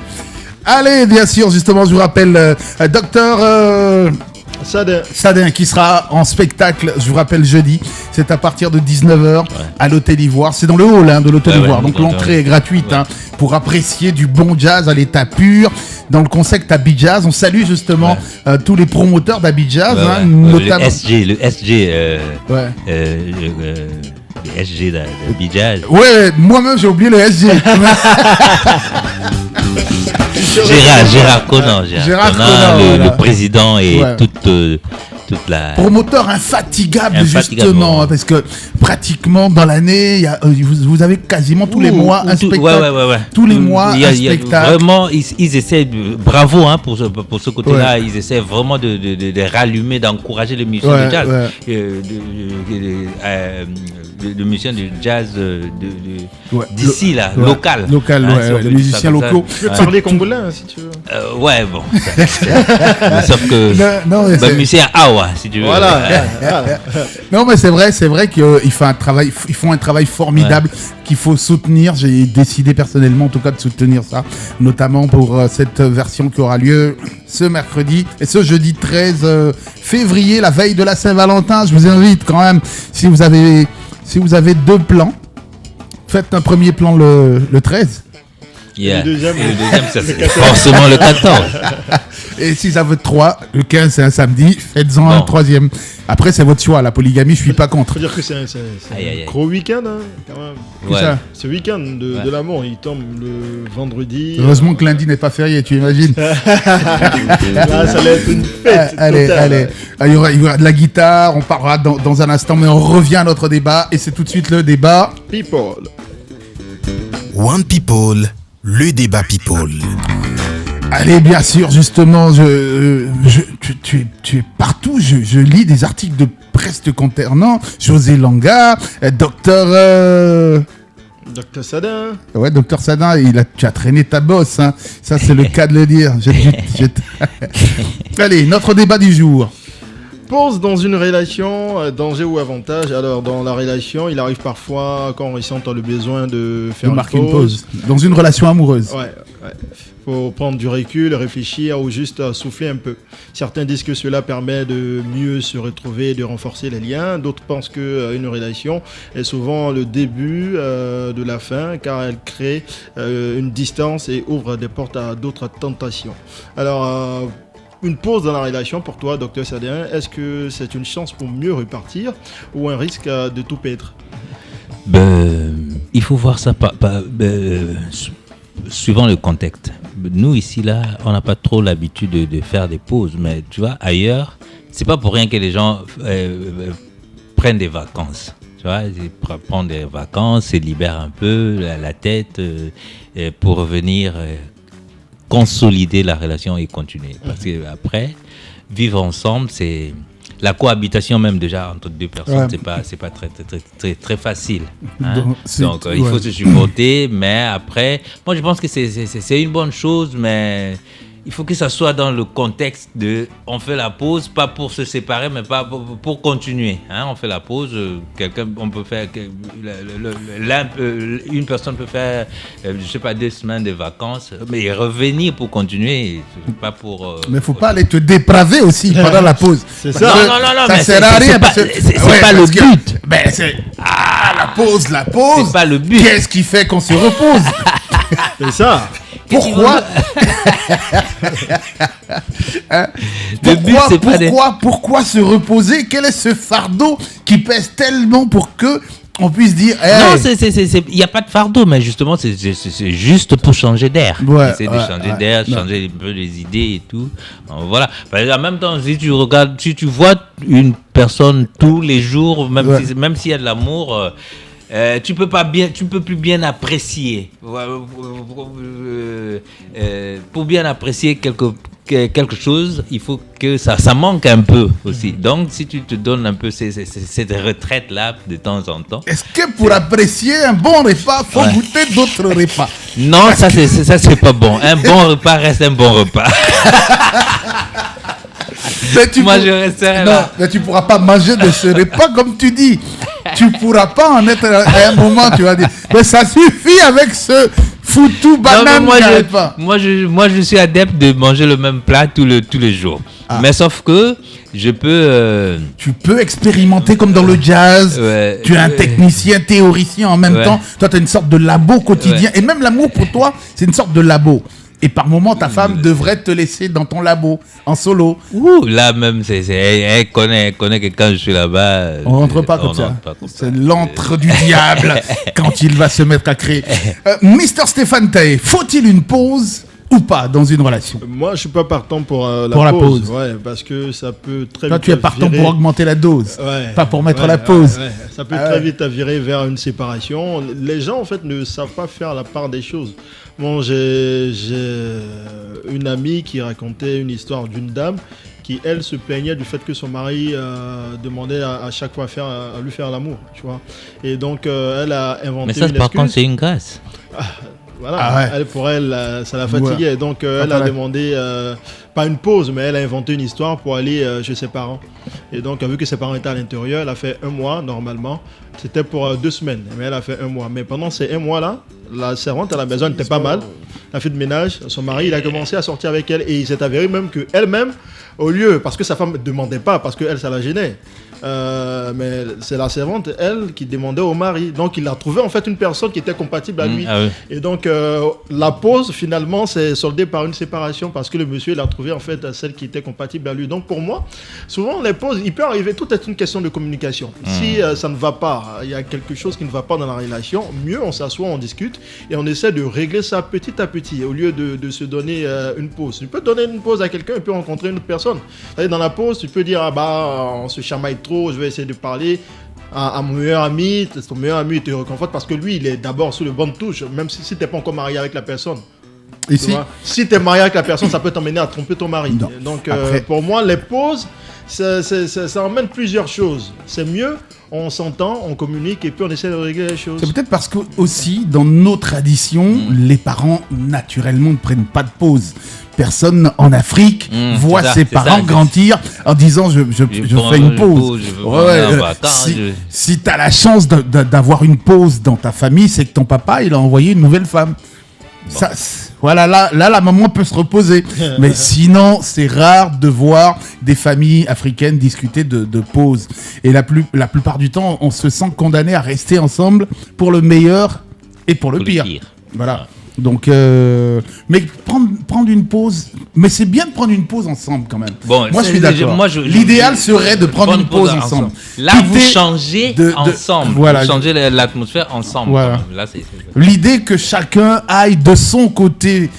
Allez, bien sûr, justement, je vous rappelle, docteur Sadin qui sera en spectacle, je vous rappelle, jeudi. C'est à partir de 19h à l'Hôtel Ivoire. C'est dans le hall de l'Hôtel Ivoire. Donc l'entrée est gratuite pour apprécier du bon jazz à l'état pur. Dans le concept Abidjazz, on salue justement tous les promoteurs d'Abidjazz. Notamment... Le SG d'Abidjazz. Ouais, moi-même j'ai oublié le SG. Gérard Conan, le président et toute la... Promoteur infatigable justement, parce que pratiquement dans l'année, vous avez quasiment tous les mois un spectacle. Tous les mois un spectacle. Vraiment, ils essaient, bravo pour ce côté-là, ils essaient vraiment de rallumer, d'encourager les musiciens de jazz. De musiciens de jazz d'ici, local. Les musiciens locaux. Tu peux parler congolais si tu veux. Sauf que musicien Awa, si tu veux. Non, mais c'est vrai qu'ils font un travail formidable qu'il faut soutenir. J'ai décidé personnellement, en tout cas, de soutenir ça, notamment pour cette version qui aura lieu ce mercredi et ce jeudi 13 février, la veille de la Saint-Valentin. Je vous invite quand même, si vous avez 2 plans, faites un premier plan le 13. Le deuxième, ça c'est forcément le 14. Et si ça veut 3, le 15 c'est un samedi, faites-en un troisième. Après c'est votre choix, la polygamie je suis pas contre. Faut dire que c'est un gros week-end quand même. Ça. Ce week-end de l'amour, il tombe le vendredi. Heureusement que lundi n'est pas férié, tu imagines. Là ça va être une fête. Allez. Il y aura de la guitare, on parlera dans un instant, mais on revient à notre débat et c'est tout de suite le débat People. One People. Le débat People. Allez, bien sûr, justement, tu es partout. Je lis des articles de presse te concernant. José Langa, docteur Sadin. Ouais, docteur Sadin, tu as traîné ta bosse. Hein. Ça, c'est le cas de le dire. Allez, notre débat du jour. Pause dans une relation, danger ou avantage. Alors, dans la relation, il arrive parfois, quand on ressent le besoin de faire une pause. Dans une relation amoureuse. Ouais. Faut prendre du recul, réfléchir ou juste souffler un peu. Certains disent que cela permet de mieux se retrouver et de renforcer les liens. D'autres pensent qu'une relation est souvent le début de la fin, car elle crée une distance et ouvre des portes à d'autres tentations. Alors... une pause dans la relation pour toi, docteur Sadin, est-ce que c'est une chance pour mieux repartir ou un risque de tout perdre? Il faut voir ça suivant le contexte. Nous ici, là, on n'a pas trop l'habitude de faire des pauses, mais tu vois, ailleurs, c'est pas pour rien que les gens prennent des vacances. Tu vois, ils prennent des vacances, se libèrent un peu la tête pour revenir... consolider la relation et continuer. Parce que après, vivre ensemble, c'est la cohabitation même déjà entre deux personnes, c'est pas très facile. Hein? Donc il faut se supporter, mais après, moi je pense que c'est une bonne chose, mais il faut que ça soit dans le contexte de on fait la pause, pas pour se séparer, mais pas pour continuer. Hein? On fait la pause, on peut faire, une personne peut faire, je sais pas, 2 semaines de vacances, mais revenir pour continuer, pas pour. Mais faut pas aller te dépraver aussi pendant la pause. C'est ça. Non, ça sert à rien. C'est pas le but. La pause. C'est pas le but. Qu'est-ce qui fait qu'on se repose? C'est ça. Pourquoi pourquoi se reposer? Quel est ce fardeau qui pèse tellement pour que on puisse dire... Non, il n'y a pas de fardeau, mais justement, c'est juste pour changer d'air. Ouais, Essayer de changer d'air, changer un peu les idées et tout. Voilà. En même temps, si tu regardes, si tu vois une personne tous les jours, même s'il y a de l'amour... tu peux plus bien apprécier. Pour bien apprécier quelque chose, il faut que ça manque un peu aussi. Donc, si tu te donnes un peu cette retraite-là de temps en temps. Est-ce que pour apprécier un bon repas, faut goûter d'autres repas? Non, ça c'est pas bon. Un bon repas reste un bon repas. Moi, je resterai là. Non, mais tu pourras pas manger de ce repas comme tu dis. Tu pourras pas en être à un moment, tu vas dire. Mais ça suffit avec ce foutu banane. Moi, je suis adepte de manger le même plat tous les jours. Mais sauf que je peux... Tu peux expérimenter comme dans le jazz. Tu es un technicien, théoricien en même temps. Toi, tu as une sorte de labo quotidien. Et même l'amour pour toi, c'est une sorte de labo. Et par moment, ta femme devrait te laisser dans ton labo, en solo. Là même, elle connaît que quand je suis là-bas... On rentre pas comme ça. C'est l'antre du diable quand il va se mettre à créer. Mister Stéphane Taé, faut-il une pause ou pas dans une relation? Moi, je suis pas partant pour la pause. Ouais, parce que ça peut très vite. Toi, tu es partant pour augmenter la dose, pas pour mettre la pause. Ça peut très vite virer vers une séparation. Les gens, en fait, ne savent pas faire la part des choses. Bon, j'ai une amie qui racontait une histoire d'une dame qui, elle, se plaignait du fait que son mari demandait à chaque fois à lui faire l'amour, tu vois. Et donc, elle a inventé une excuse. Mais ça, par contre, c'est une grâce. Voilà, pour elle, ça la fatiguait. Ouais. Donc, elle a demandé, pas une pause, mais elle a inventé une histoire pour aller chez ses parents. Et donc, vu que ses parents étaient à l'intérieur, elle a fait 1 mois, normalement. C'était pour 2 semaines, mais elle a fait 1 mois. Mais pendant ces 1 mois-là, la servante à la maison n'était pas mal. La fille de ménage, son mari, il a commencé à sortir avec elle. Et il s'est avéré même qu'elle-même, au lieu, parce que sa femme ne demandait pas, parce qu'elle, ça la gênait. Mais c'est la servante, elle, qui demandait au mari. Donc, il a trouvé en fait une personne qui était compatible à lui. Et donc, la pause, finalement, s'est soldée par une séparation parce que le monsieur, il a trouvé en fait celle qui était compatible à lui. Donc, pour moi, souvent, les pauses, il peut arriver, tout est une question de communication. Si ça ne va pas, il y a quelque chose qui ne va pas dans la relation, mieux, on s'assoit, on discute et on essaie de régler ça petit à petit au lieu de se donner une pause. Tu peux donner une pause à quelqu'un et puis rencontrer une autre personne. C'est-à-dire, dans la pause, tu peux dire, on se chamaille trop, je vais essayer de parler à mon meilleur ami, ton meilleur ami te réconforte parce que lui, il est d'abord sous le banc de touche, même si tu n'es pas encore marié avec la personne. Si tu es marié avec la personne, ça peut t'emmener à tromper ton mari. Non. Donc, pour moi, les pauses, ça emmène plusieurs choses. C'est mieux, on s'entend, on communique et puis on essaie de régler les choses. C'est peut-être parce que aussi, dans nos traditions, les parents, naturellement, ne prennent pas de pause. Personne en Afrique voit ses parents grandir en disant je fais une pause. Si tu as la chance d'avoir une pause dans ta famille, c'est que ton papa il a envoyé une nouvelle femme. Bon. Ça, voilà, là la maman peut se reposer. Mais sinon, c'est rare de voir des familles africaines discuter de pause. Et la plupart du temps, on se sent condamné à rester ensemble pour le meilleur et pour le pire. Voilà. Donc, mais prendre une pause, mais c'est bien de prendre une pause ensemble quand même. Bon, moi, je suis d'accord. L'idéal serait de prendre une pause ensemble. Là, vous changez ensemble. Voilà. Vous changez l'atmosphère ensemble. Voilà. Là, l'idée que chacun aille de son côté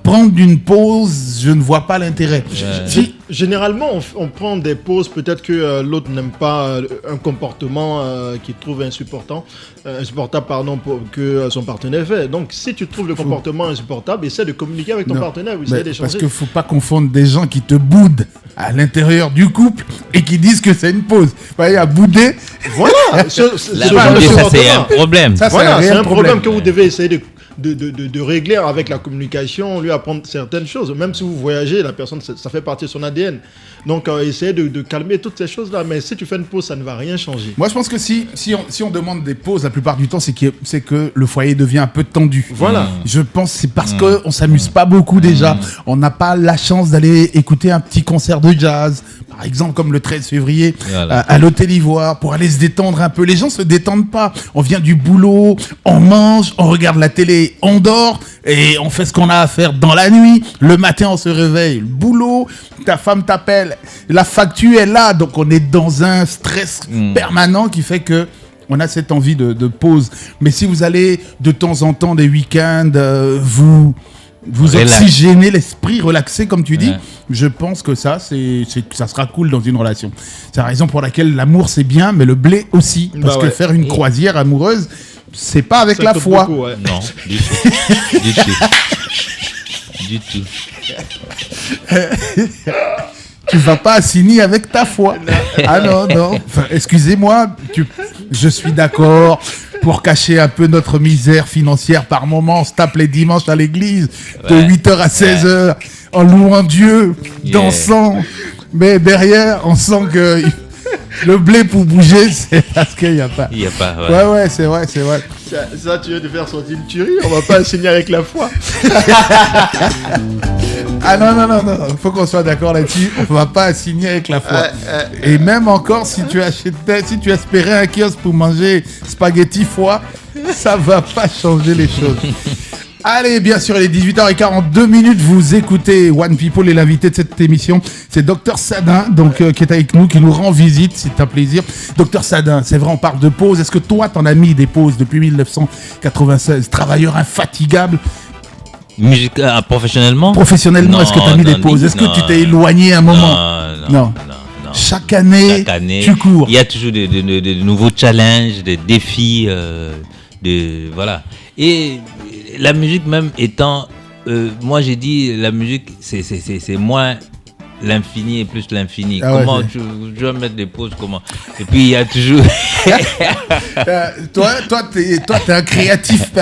prendre une pause, je ne vois pas l'intérêt. Généralement, on prend des pauses. Peut-être que l'autre n'aime pas un comportement qu'il trouve insupportable, que son partenaire fait. Donc, si tu trouves le comportement insupportable, essaie de communiquer avec ton partenaire, essaie d'échanger. Parce qu'il ne faut pas confondre des gens qui te boudent à l'intérieur du couple et qui disent que c'est une pause. Il y a boudé. Voilà. Ça, c'est un problème. C'est un problème que vous devez essayer de régler avec la communication, lui apprendre certaines choses. Même si vous voyagez, la personne, ça fait partie de son ADN. Donc, essayez de calmer toutes ces choses-là. Mais si tu fais une pause, ça ne va rien changer. Moi, je pense que si on demande des pauses, la plupart du temps, c'est que le foyer devient un peu tendu. Voilà. Je pense que c'est parce qu'on ne s'amuse pas beaucoup déjà. On n'a pas la chance d'aller écouter un petit concert de jazz, par exemple, comme le 13 février, à l'Hôtel Ivoire, pour aller se détendre un peu. Les gens ne se détendent pas. On vient du boulot, on mange, on regarde la télé, on dort et on fait ce qu'on a à faire dans la nuit. Le matin, on se réveille. Le boulot, ta femme t'appelle. La facture est là. Donc, on est dans un stress permanent qui fait que on a cette envie de pause. Mais si vous allez de temps en temps des week-ends, vous oxygénez l'esprit, relaxez comme tu dis, je pense que ça sera cool dans une relation. C'est la raison pour laquelle l'amour c'est bien, mais le blé aussi. Parce que faire une croisière amoureuse, c'est pas avec la foi. Beaucoup, Non, du tout. Du tout. Tu vas pas assigner avec ta foi. Ah non. Enfin, excusez-moi, je suis d'accord. Pour cacher un peu notre misère financière par moment, on se tape les dimanches à l'église de 8h à 16h en louant Dieu, dansant. Mais derrière, on sent que le blé pour bouger, c'est parce qu'il n'y a pas. Il n'y a pas. Ouais, c'est vrai. Ça, tu veux te faire sortir une tuerie? On va pas assigner avec la foi. Ah non, faut qu'on soit d'accord là-dessus. On va pas assigner avec la foi. Et même encore, si tu espérais un kiosque pour manger spaghetti foie, ça va pas changer les choses. Allez, bien sûr, il est 18h42, vous écoutez One People et l'invité de cette émission, c'est Dr Sadin, donc, qui est avec nous, qui nous rend visite, c'est un plaisir. Dr Sadin, c'est vrai, on parle de pause. Est-ce que toi, t'en as mis des pauses depuis 1996, travailleur infatigable? Professionnellement, est-ce que tu as mis des pauses? Est-ce que tu t'es éloigné un moment? Non. Chaque année, tu cours. Il y a toujours de nouveaux challenges, des défis, voilà. Et la musique même étant, moi j'ai dit, la musique c'est moins l'infini et plus l'infini. Comment tu vas mettre des pauses, comment? Et puis il y a toujours... toi, t'es un créatif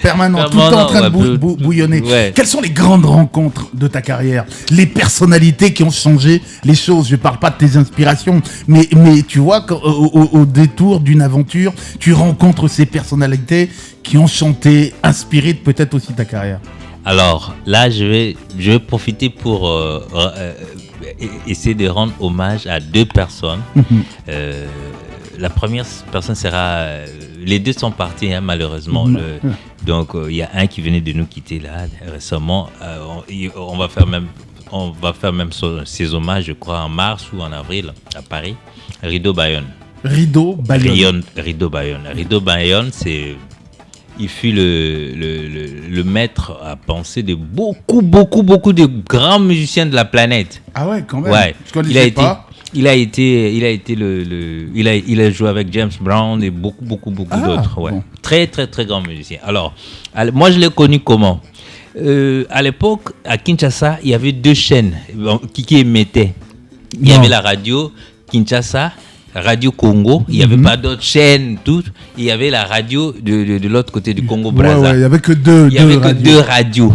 permanent, tout le temps en train de bouillonner. Ouais. Quelles sont les grandes rencontres de ta carrière? Les personnalités qui ont changé les choses. Je parle pas de tes inspirations, mais tu vois qu'au détour d'une aventure, tu rencontres ces personnalités qui ont chanté, inspiré peut-être aussi ta carrière. Alors là, je vais profiter pour essayer de rendre hommage à deux personnes. La première personne sera... les deux sont partis, malheureusement. Donc, il y a un qui venait de nous quitter là récemment. On va faire même ses hommages, je crois, en mars ou en avril à Paris. Rido Bayonne. Rido Bayonne, c'est... Il fut le maître à penser de beaucoup de grands musiciens de la planète. Ah ouais, quand même. Ouais. Je connaissais pas. Il a joué avec James Brown et beaucoup d'autres. Ouais. Bon. Très grand musicien. Alors, moi je l'ai connu comment? À l'époque, à Kinshasa, il y avait deux chaînes qui émettaient. Il y avait la radio Kinshasa, Radio Congo, il n'y avait pas d'autres chaînes, tout. Il y avait la radio de l'autre côté du Congo-Brazza. Il n'y avait que deux radios.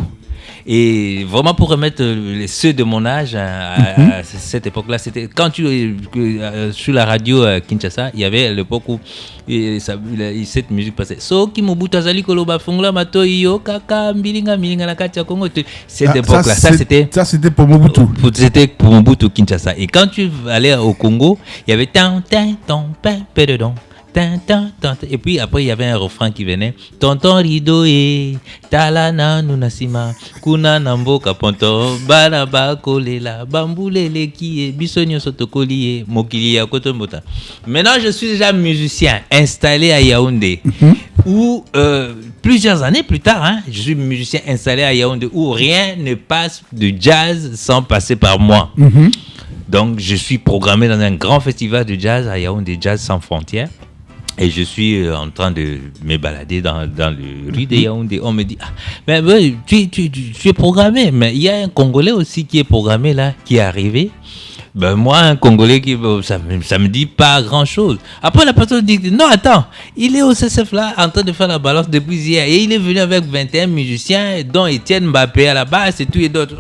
Et vraiment pour remettre ceux de mon âge à cette époque-là, c'était quand sur la radio Kinshasa, il y avait l'époque où cette musique passait. Cette époque-là, ça c'était pour Mobutu. C'était pour Mobutu Kinshasa. Et quand tu allais au Congo, il y avait et puis après il y avait un refrain qui venait tonton rido e talana nunasima kuna namboka ponto banaba kolela bambulele qui bisonyo sotokoli mokili ya kotombota. Maintenant je suis déjà musicien installé à Yaoundé où plusieurs années plus tard, je suis musicien installé à Yaoundé où rien ne passe de jazz sans passer par moi. Donc je suis programmé dans un grand festival de jazz à Yaoundé, Jazz Sans Frontières. Et je suis en train de me balader dans le rue de Yaoundé. On me dit, mais tu es programmé. Mais il y a un Congolais aussi qui est programmé là, qui est arrivé. Moi, un Congolais, ça me dit pas grand-chose. Après, la personne dit, non, attends, il est au CCF là, en train de faire la balance depuis hier. Et il est venu avec 21 musiciens, dont Étienne Mbappé à la basse et tout et d'autres.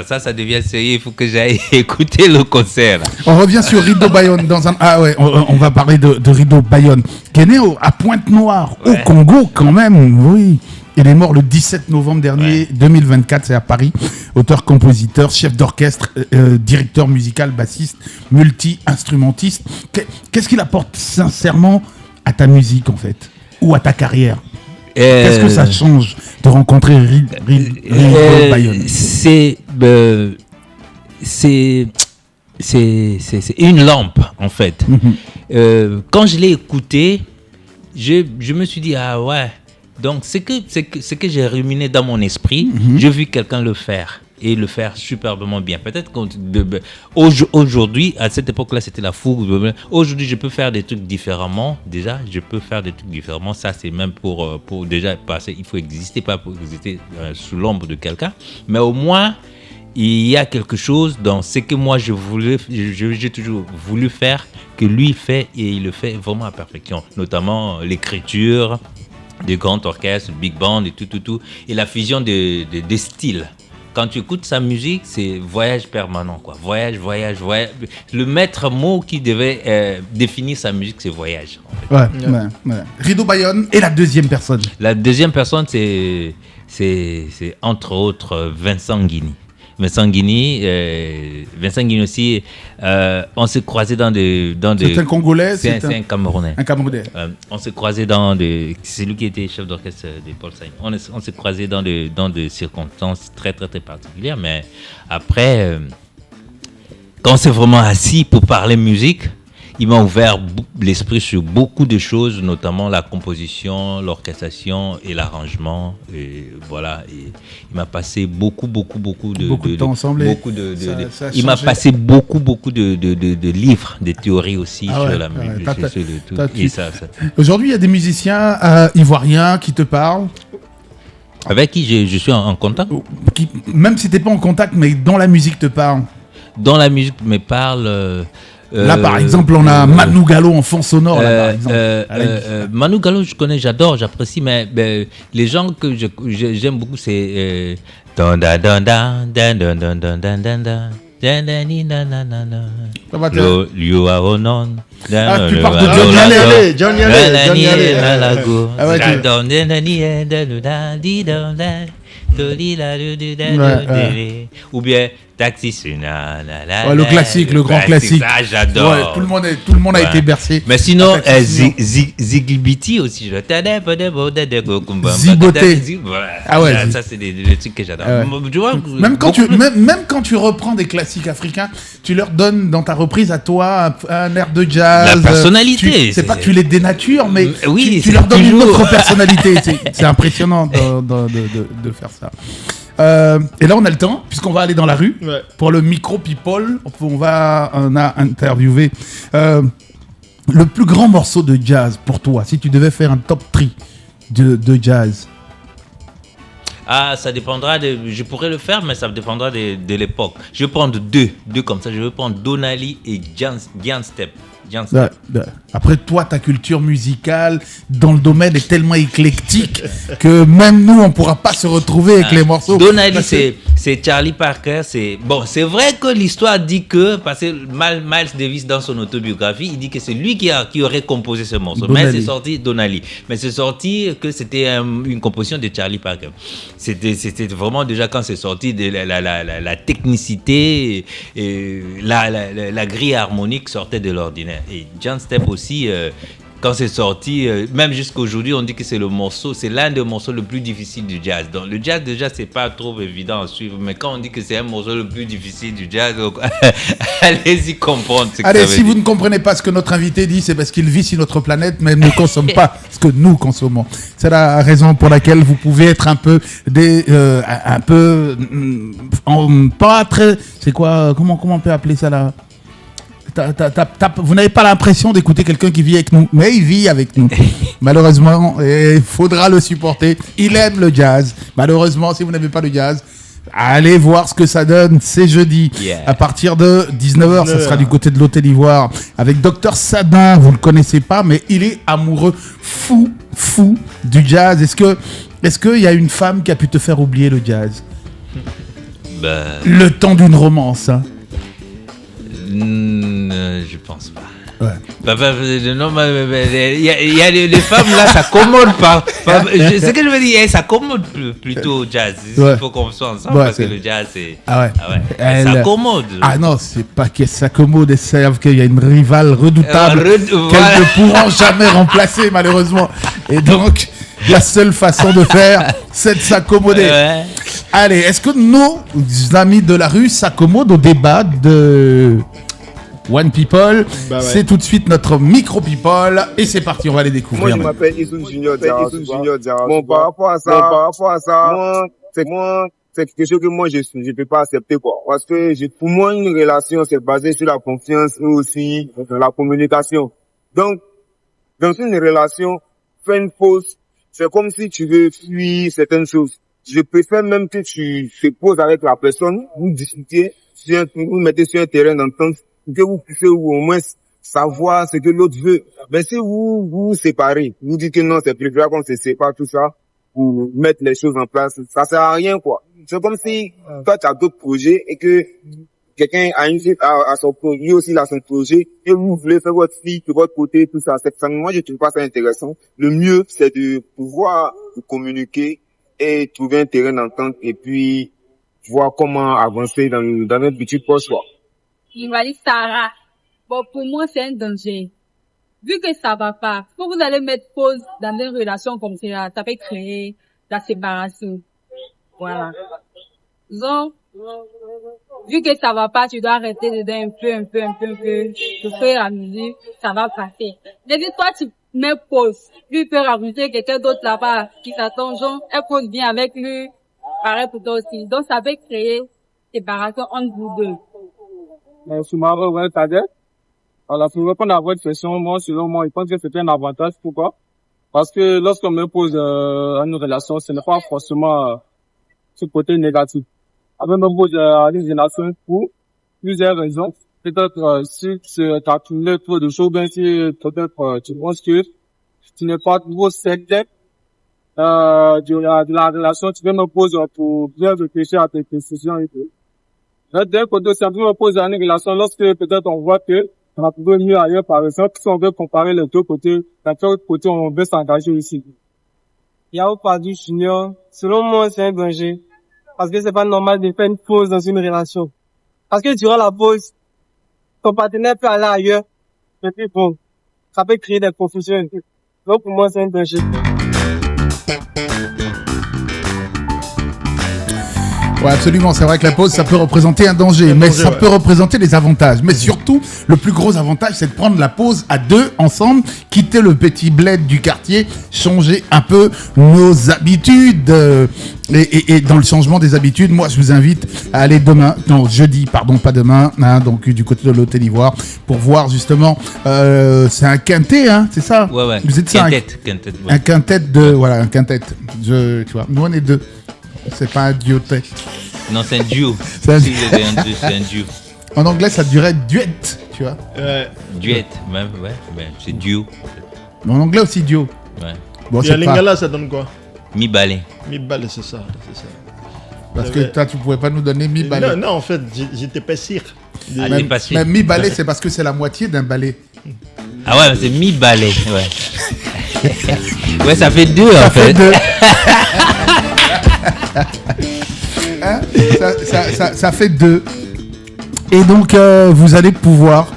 Ça devient sérieux, il faut que j'aille écouter le concert. On revient sur Rido Bayonne on va parler de Rido Bayonne, qui est né à Pointe-Noire, au Congo quand même, oui. Il est mort le 17 novembre dernier, 2024, c'est à Paris. Auteur-compositeur, chef d'orchestre, directeur musical, bassiste, multi-instrumentiste. Qu'est-ce qu'il apporte sincèrement à ta musique, en fait, ou à ta carrière? Qu'est-ce que ça change de rencontrer Rido Bayonne? c'est une lampe, en fait. Quand je l'ai écouté, je me suis dit, ah ouais. Donc, ce que j'ai ruminé dans mon esprit, j'ai vu quelqu'un le faire. Et le faire superbement bien. Peut-être qu'aujourd'hui, à cette époque-là, c'était la fougue. Aujourd'hui, je peux faire des trucs différemment. Déjà, je peux faire des trucs différemment. Ça, c'est même pour déjà passer. Il faut exister, pas pour exister sous l'ombre de quelqu'un. Mais au moins, il y a quelque chose dans ce que moi, j'ai toujours voulu faire, que lui fait, et il le fait vraiment à perfection. Notamment l'écriture, des grands orchestres, big band et tout. Et la fusion des styles. Quand tu écoutes sa musique, c'est voyage permanent, quoi. Voyage. Le maître mot qui devait définir sa musique, c'est voyage. En fait. Ouais. Rideau Bayonne et la deuxième personne. La deuxième personne, c'est entre autres Vincent Guigny. Vincent Guigny aussi, on s'est croisés dans des... C'est un Congolais? C'est un Camerounais. Un Camerounais. On s'est croisés c'est lui qui était chef d'orchestre de Paul Simon. On s'est croisés dans des circonstances très, très, très particulières. Mais après, quand on s'est vraiment assis pour parler musique, il m'a ouvert l'esprit sur beaucoup de choses, notamment la composition, l'orchestration et l'arrangement. Et voilà. Et il m'a passé beaucoup de temps ensemble. Il m'a passé beaucoup de livres, de théories aussi sur la musique. Aujourd'hui, il y a des musiciens ivoiriens qui te parlent. Avec qui je suis en contact. Même si tu n'es pas en contact, mais dont la musique te parle. Dont la musique me parle. Là, par exemple, on a Manu Gallo en fond sonore. Là, par exemple. Manu Gallo, je connais, j'adore, j'apprécie, mais les gens que j'aime beaucoup, c'est... You are on. Tu parles de Johnny Hallyday. Ou bien Taxi. Le classique, le grand classique. Ça, j'adore. Ouais, tout le monde a été bercé. Mais sinon, Ziglibiti aussi. Zigoté. Ah ouais. Ça, c'est des trucs que j'adore. Tu vois, même quand tu reprends des classiques africains, tu leur donnes dans ta reprise à toi un air de jazz. La personnalité. C'est pas que tu les dénatures, mais oui, tu leur donnes une autre personnalité. C'est impressionnant de faire ça. Et là, on a le temps, puisqu'on va aller dans la rue. Ouais. Pour le micro people, on a interviewé le plus grand morceau de jazz pour toi, si tu devais faire un top 3 de jazz. Ah, ça dépendra je pourrais le faire, mais ça dépendra de l'époque. Je vais prendre deux comme ça. Je vais prendre Donali et Gian Step. Après, toi, ta culture musicale dans le domaine est tellement éclectique que même nous, on ne pourra pas se retrouver avec les morceaux. Donali, c'est Charlie Parker. C'est vrai que l'histoire dit que, parce que Miles Davis, dans son autobiographie, il dit que c'est lui qui aurait composé ce morceau. Donali. Mais c'est sorti Donali. Mais c'est sorti que c'était une composition de Charlie Parker. C'était vraiment déjà quand c'est sorti la technicité et la grille harmonique sortait de l'ordinaire. Et Gian Step aussi, quand c'est sorti, même jusqu'à aujourd'hui, on dit que c'est l'un des morceaux le plus difficile du jazz. Donc le jazz déjà, c'est pas trop évident à suivre, mais quand on dit que c'est un morceau le plus difficile du jazz, donc, allez-y comprendre ce que ça veut si dire. vous ne comprenez pas ce que notre invité dit, c'est parce qu'il vit sur notre planète, mais ne consomme pas ce que nous consommons. C'est la raison pour laquelle vous pouvez être pas très, c'est quoi, comment on peut appeler ça là? Vous n'avez pas l'impression d'écouter quelqu'un qui vit avec nous, mais il vit avec nous. Malheureusement, il faudra le supporter. Il aime le jazz. Malheureusement, si vous n'avez pas le jazz, allez voir ce que ça donne. C'est jeudi. Yeah. À partir de 19h, ça sera du côté de l'Hôtel Ivoire avec Dr Sadin. Vous ne le connaissez pas, mais il est amoureux fou du jazz. Est-ce qu'il y a une femme qui a pu te faire oublier le jazz? Le temps d'une romance, hein. Je pense pas. Ouais. Non, il y a les femmes là, ça commode pas. Ce que je veux dire, ça commode plutôt au jazz. Il faut qu'on soit ensemble parce que le jazz, c'est. Ah ouais. Ça commode. Ah non, c'est pas qu'elles s'accommodent, elles savent qu'il y a une rivale redoutable qu'elles ne pourront jamais remplacer, malheureusement. Et donc, la seule façon de faire, c'est de s'accommoder. Ouais. Allez, est-ce que nos amis de la rue s'accommodent au débat One People. Bah ouais. C'est tout de suite notre Micro People. Et c'est parti, on va les découvrir. Moi, je m'appelle Issoun Junior Diarra. Bon, par rapport à ça, c'est quelque chose que moi, je peux pas accepter, quoi. Parce que pour moi, une relation, c'est basé sur la confiance et aussi la communication. Donc, dans une relation, faire une pause, c'est comme si tu veux fuir certaines choses. Je préfère même que tu te poses avec la personne, vous discutez, vous mettez sur un terrain d'entente, que vous puissiez au moins savoir ce que l'autre veut. Mais si vous séparez, vous dites que non, c'est préférable qu'on se sépare, tout ça, pour mettre les choses en place, ça sert à rien, quoi. C'est comme si toi, tu as d'autres projets et que quelqu'un a son projet, lui aussi il a son projet, et vous voulez faire votre vie de votre côté, tout ça. Moi, je trouve pas ça intéressant. Le mieux, c'est de pouvoir communiquer et trouver un terrain d'entente et puis voir comment avancer dans notre petit poste, quoi. Journaliste Sarah. Bon, pour moi, c'est un danger. Vu que ça va pas, quand vous allez mettre pause dans une relation comme ça peut créer la séparation. Voilà. Donc, vu que ça va pas, tu dois arrêter dedans un peu, de faire la musique, ça va passer. Depuis toi, tu mets pause. Lui peut rajouter quelqu'un d'autre là-bas qui s'attend, genre, elle pose bien avec lui. Pareil pour toi aussi. Donc, ça peut créer séparation entre vous deux. Mais Soumaro, ouais, t'as-dire? Alors, pour répondre à votre question, moi, selon moi, je pense que c'est un avantage. Pourquoi? Parce que lorsqu'on me pose une relation, ce n'est pas forcément ce côté négatif. Avec me pose une relation pour plusieurs raisons. Peut-être si tu as tourné trop de choses, bien si peut-être tu penses que tu n'es pas trop certain de la relation, tu peux me poser pour bien réfléchir à tes décisions et tout. D'un côté, si on me pose une relation, lorsque peut-être on voit que on a trouvé mieux ailleurs, par exemple, si on veut comparer les deux côtés, d'un autre côté, on veut s'engager ici. Yao Padu Junior, selon moi, c'est un danger. Parce que c'est pas normal de faire une pause dans une relation. Parce que durant la pause, ton partenaire peut aller ailleurs. Et puis bon, ça peut créer des confusions. Donc pour moi, c'est un danger. Ouais, absolument. C'est vrai que la pause, ça peut représenter un danger, mais ça peut représenter des avantages. Mais surtout, le plus gros avantage, c'est de prendre la pause à deux, ensemble, quitter le petit bled du quartier, changer un peu nos habitudes. Et dans le changement des habitudes, moi, je vous invite à aller jeudi, pas demain, hein, donc du côté de l'Hôtel Ivoire, pour voir justement, c'est un quintet, hein, c'est ça? Ouais. Vous êtes cinq. Quintet, ouais. Un quintet un quintet. Tu vois, nous on est deux. C'est pas un duotet. Non, c'est un duo. C'est un- Si, c'est un duo. En anglais, ça dirait duet, tu vois. Duet, même, ouais. Ben, c'est duo. Mais en anglais aussi duo. Ouais. Bon, Et c'est à pas... Lingala, ça donne quoi? Mi balai. Mi balles, c'est ça. Parce que toi, tu pouvais pas nous donner mi balai. Non, en fait, j'étais pas sûr. Ah, t'es Même, pas sûr. même mi balai, c'est parce que c'est la moitié d'un balai. Ah ouais, c'est mi balai, ouais. Ouais, ça fait deux en fait. Deux. Hein, ça fait deux. Et donc, vous allez pouvoir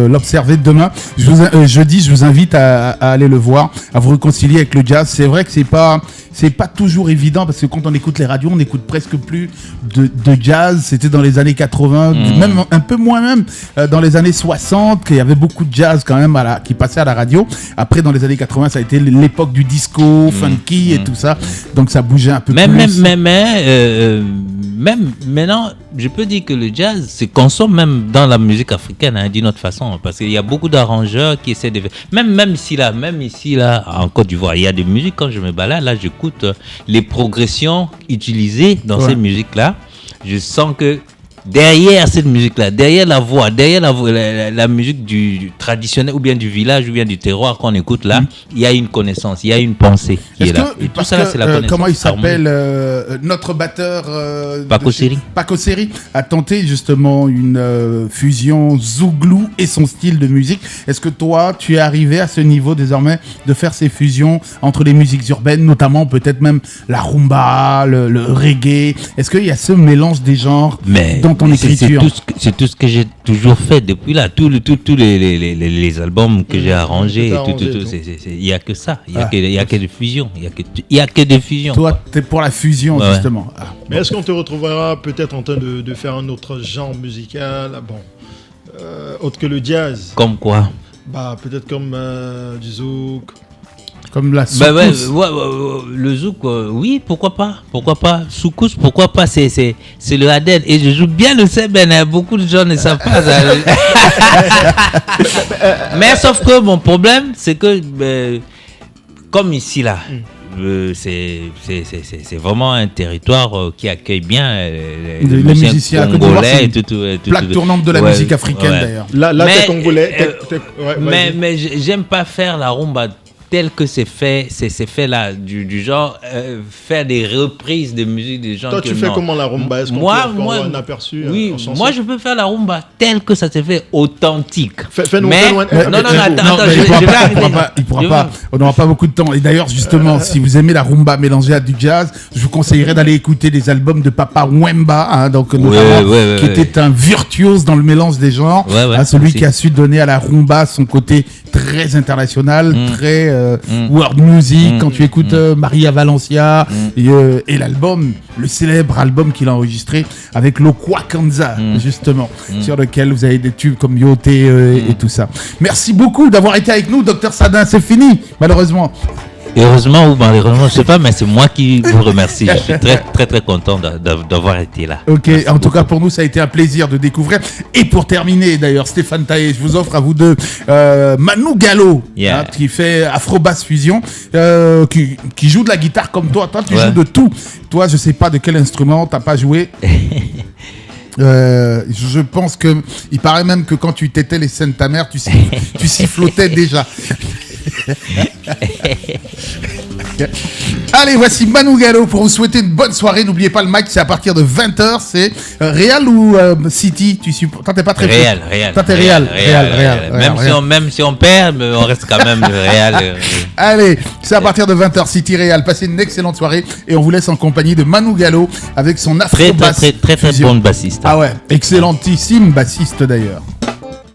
l'observer demain. Jeudi, je vous invite à aller le voir, à vous réconcilier avec le jazz. C'est vrai que c'est pas toujours évident parce que quand on écoute les radios, on n'écoute presque plus de jazz. C'était dans les années 80, même un peu moins même dans les années 60, qu'il y avait beaucoup de jazz quand même qui passait à la radio. Après, dans les années 80, ça a été l'époque du disco, funky et tout ça. Donc ça bougeait un peu plus. Même maintenant, je peux dire que le jazz se consomme même dans la musique africaine, hein, d'une autre façon, parce qu'il y a beaucoup d'arrangeurs qui essaient de faire. Même ici là, en Côte d'Ivoire, il y a des musiques, quand je me balade, là, j'écoute les progressions utilisées dans ces musiques-là. Je sens que derrière cette musique-là, derrière la voix, la musique du traditionnel ou bien du village ou bien du terroir qu'on écoute là, il y a une connaissance, il y a une pensée qui est là. Et tout ça là, c'est la connaissance. Comment il s'appelle notre batteur Paco Seri a tenté justement une fusion Zouglou et son style de musique. Est-ce que toi, tu es arrivé à ce niveau désormais de faire ces fusions entre les musiques urbaines, notamment peut-être même la rumba, le reggae? Est-ce qu'il y a ce mélange des genres dans ton écriture? C'est tout ce que j'ai toujours fait depuis là. Tous les albums que j'ai arrangés, il n'y a que ça. Il n'y a que de fusion. Il y a que de fusion. Toi, tu es pour la fusion, justement. Mais est-ce qu'on te retrouvera peut-être en train de faire un autre genre musical? Bon, Autre que le jazz. Comme quoi? Bah, peut-être comme du zouk. Comme la Bah ouais, soukous. le zouk, oui, pourquoi pas, soukous, pourquoi pas, c'est le Haded, et je joue bien le seben, hein, beaucoup de gens ne savent pas ça. Mais sauf que mon problème, c'est que, comme ici là, c'est vraiment un territoire qui accueille bien les musiciens congolais et tout. Plaque tournante de la musique africaine d'ailleurs. Là t'es congolais. Mais j'aime pas faire la rumba tel que c'est fait là, du genre faire des reprises de musique des gens. Toi, tu fais comment la rumba? Est-ce qu'on peut avoir un aperçu? Oui, moi je peux faire la rumba telle que ça s'est fait, authentique. Fais-nous non, attends, il pourra pas. On n'aura pas beaucoup de temps. Et d'ailleurs, justement, si vous aimez la rumba mélangée à du jazz, je vous conseillerais d'aller écouter les albums de Papa Wemba, hein, donc notamment, qui était un virtuose dans le mélange des genres, celui qui a su donner à la rumba son côté très international, très world music. Quand tu écoutes Maria Valencia et l'album, le célèbre album qu'il a enregistré avec Lokwa Kanza, justement, sur lequel vous avez des tubes comme Yote et tout ça. Merci beaucoup d'avoir été avec nous, Dr Sadin. C'est fini, malheureusement. Heureusement ou malheureusement, je sais pas, mais c'est moi qui vous remercie. Je suis très content d'avoir été là. Ok, en tout cas pour nous ça a été un plaisir de découvrir. Et pour terminer d'ailleurs, Stéphane Taillé, je vous offre à vous deux Manu Gallo, qui fait Afro-Bass Fusion, qui joue de la guitare comme toi. Toi tu joues de tout. Toi je sais pas de quel instrument, t'as pas joué. Je pense que il paraît même que quand tu t'étais les scènes de ta mère, tu sifflotais déjà. Allez, voici Manu Gallo pour vous souhaiter une bonne soirée. N'oubliez pas le match, c'est à partir de 20h. C'est Real ou City? Toi, t'es pas très Real. Toi, t'es Real. Même si on perd, mais on reste quand même Real. Allez, c'est à partir de 20h, City Real. Passez une excellente soirée et on vous laisse en compagnie de Manu Gallo avec son afro-bass. Très bonne bassiste. Ah ouais, excellentissime bassiste d'ailleurs.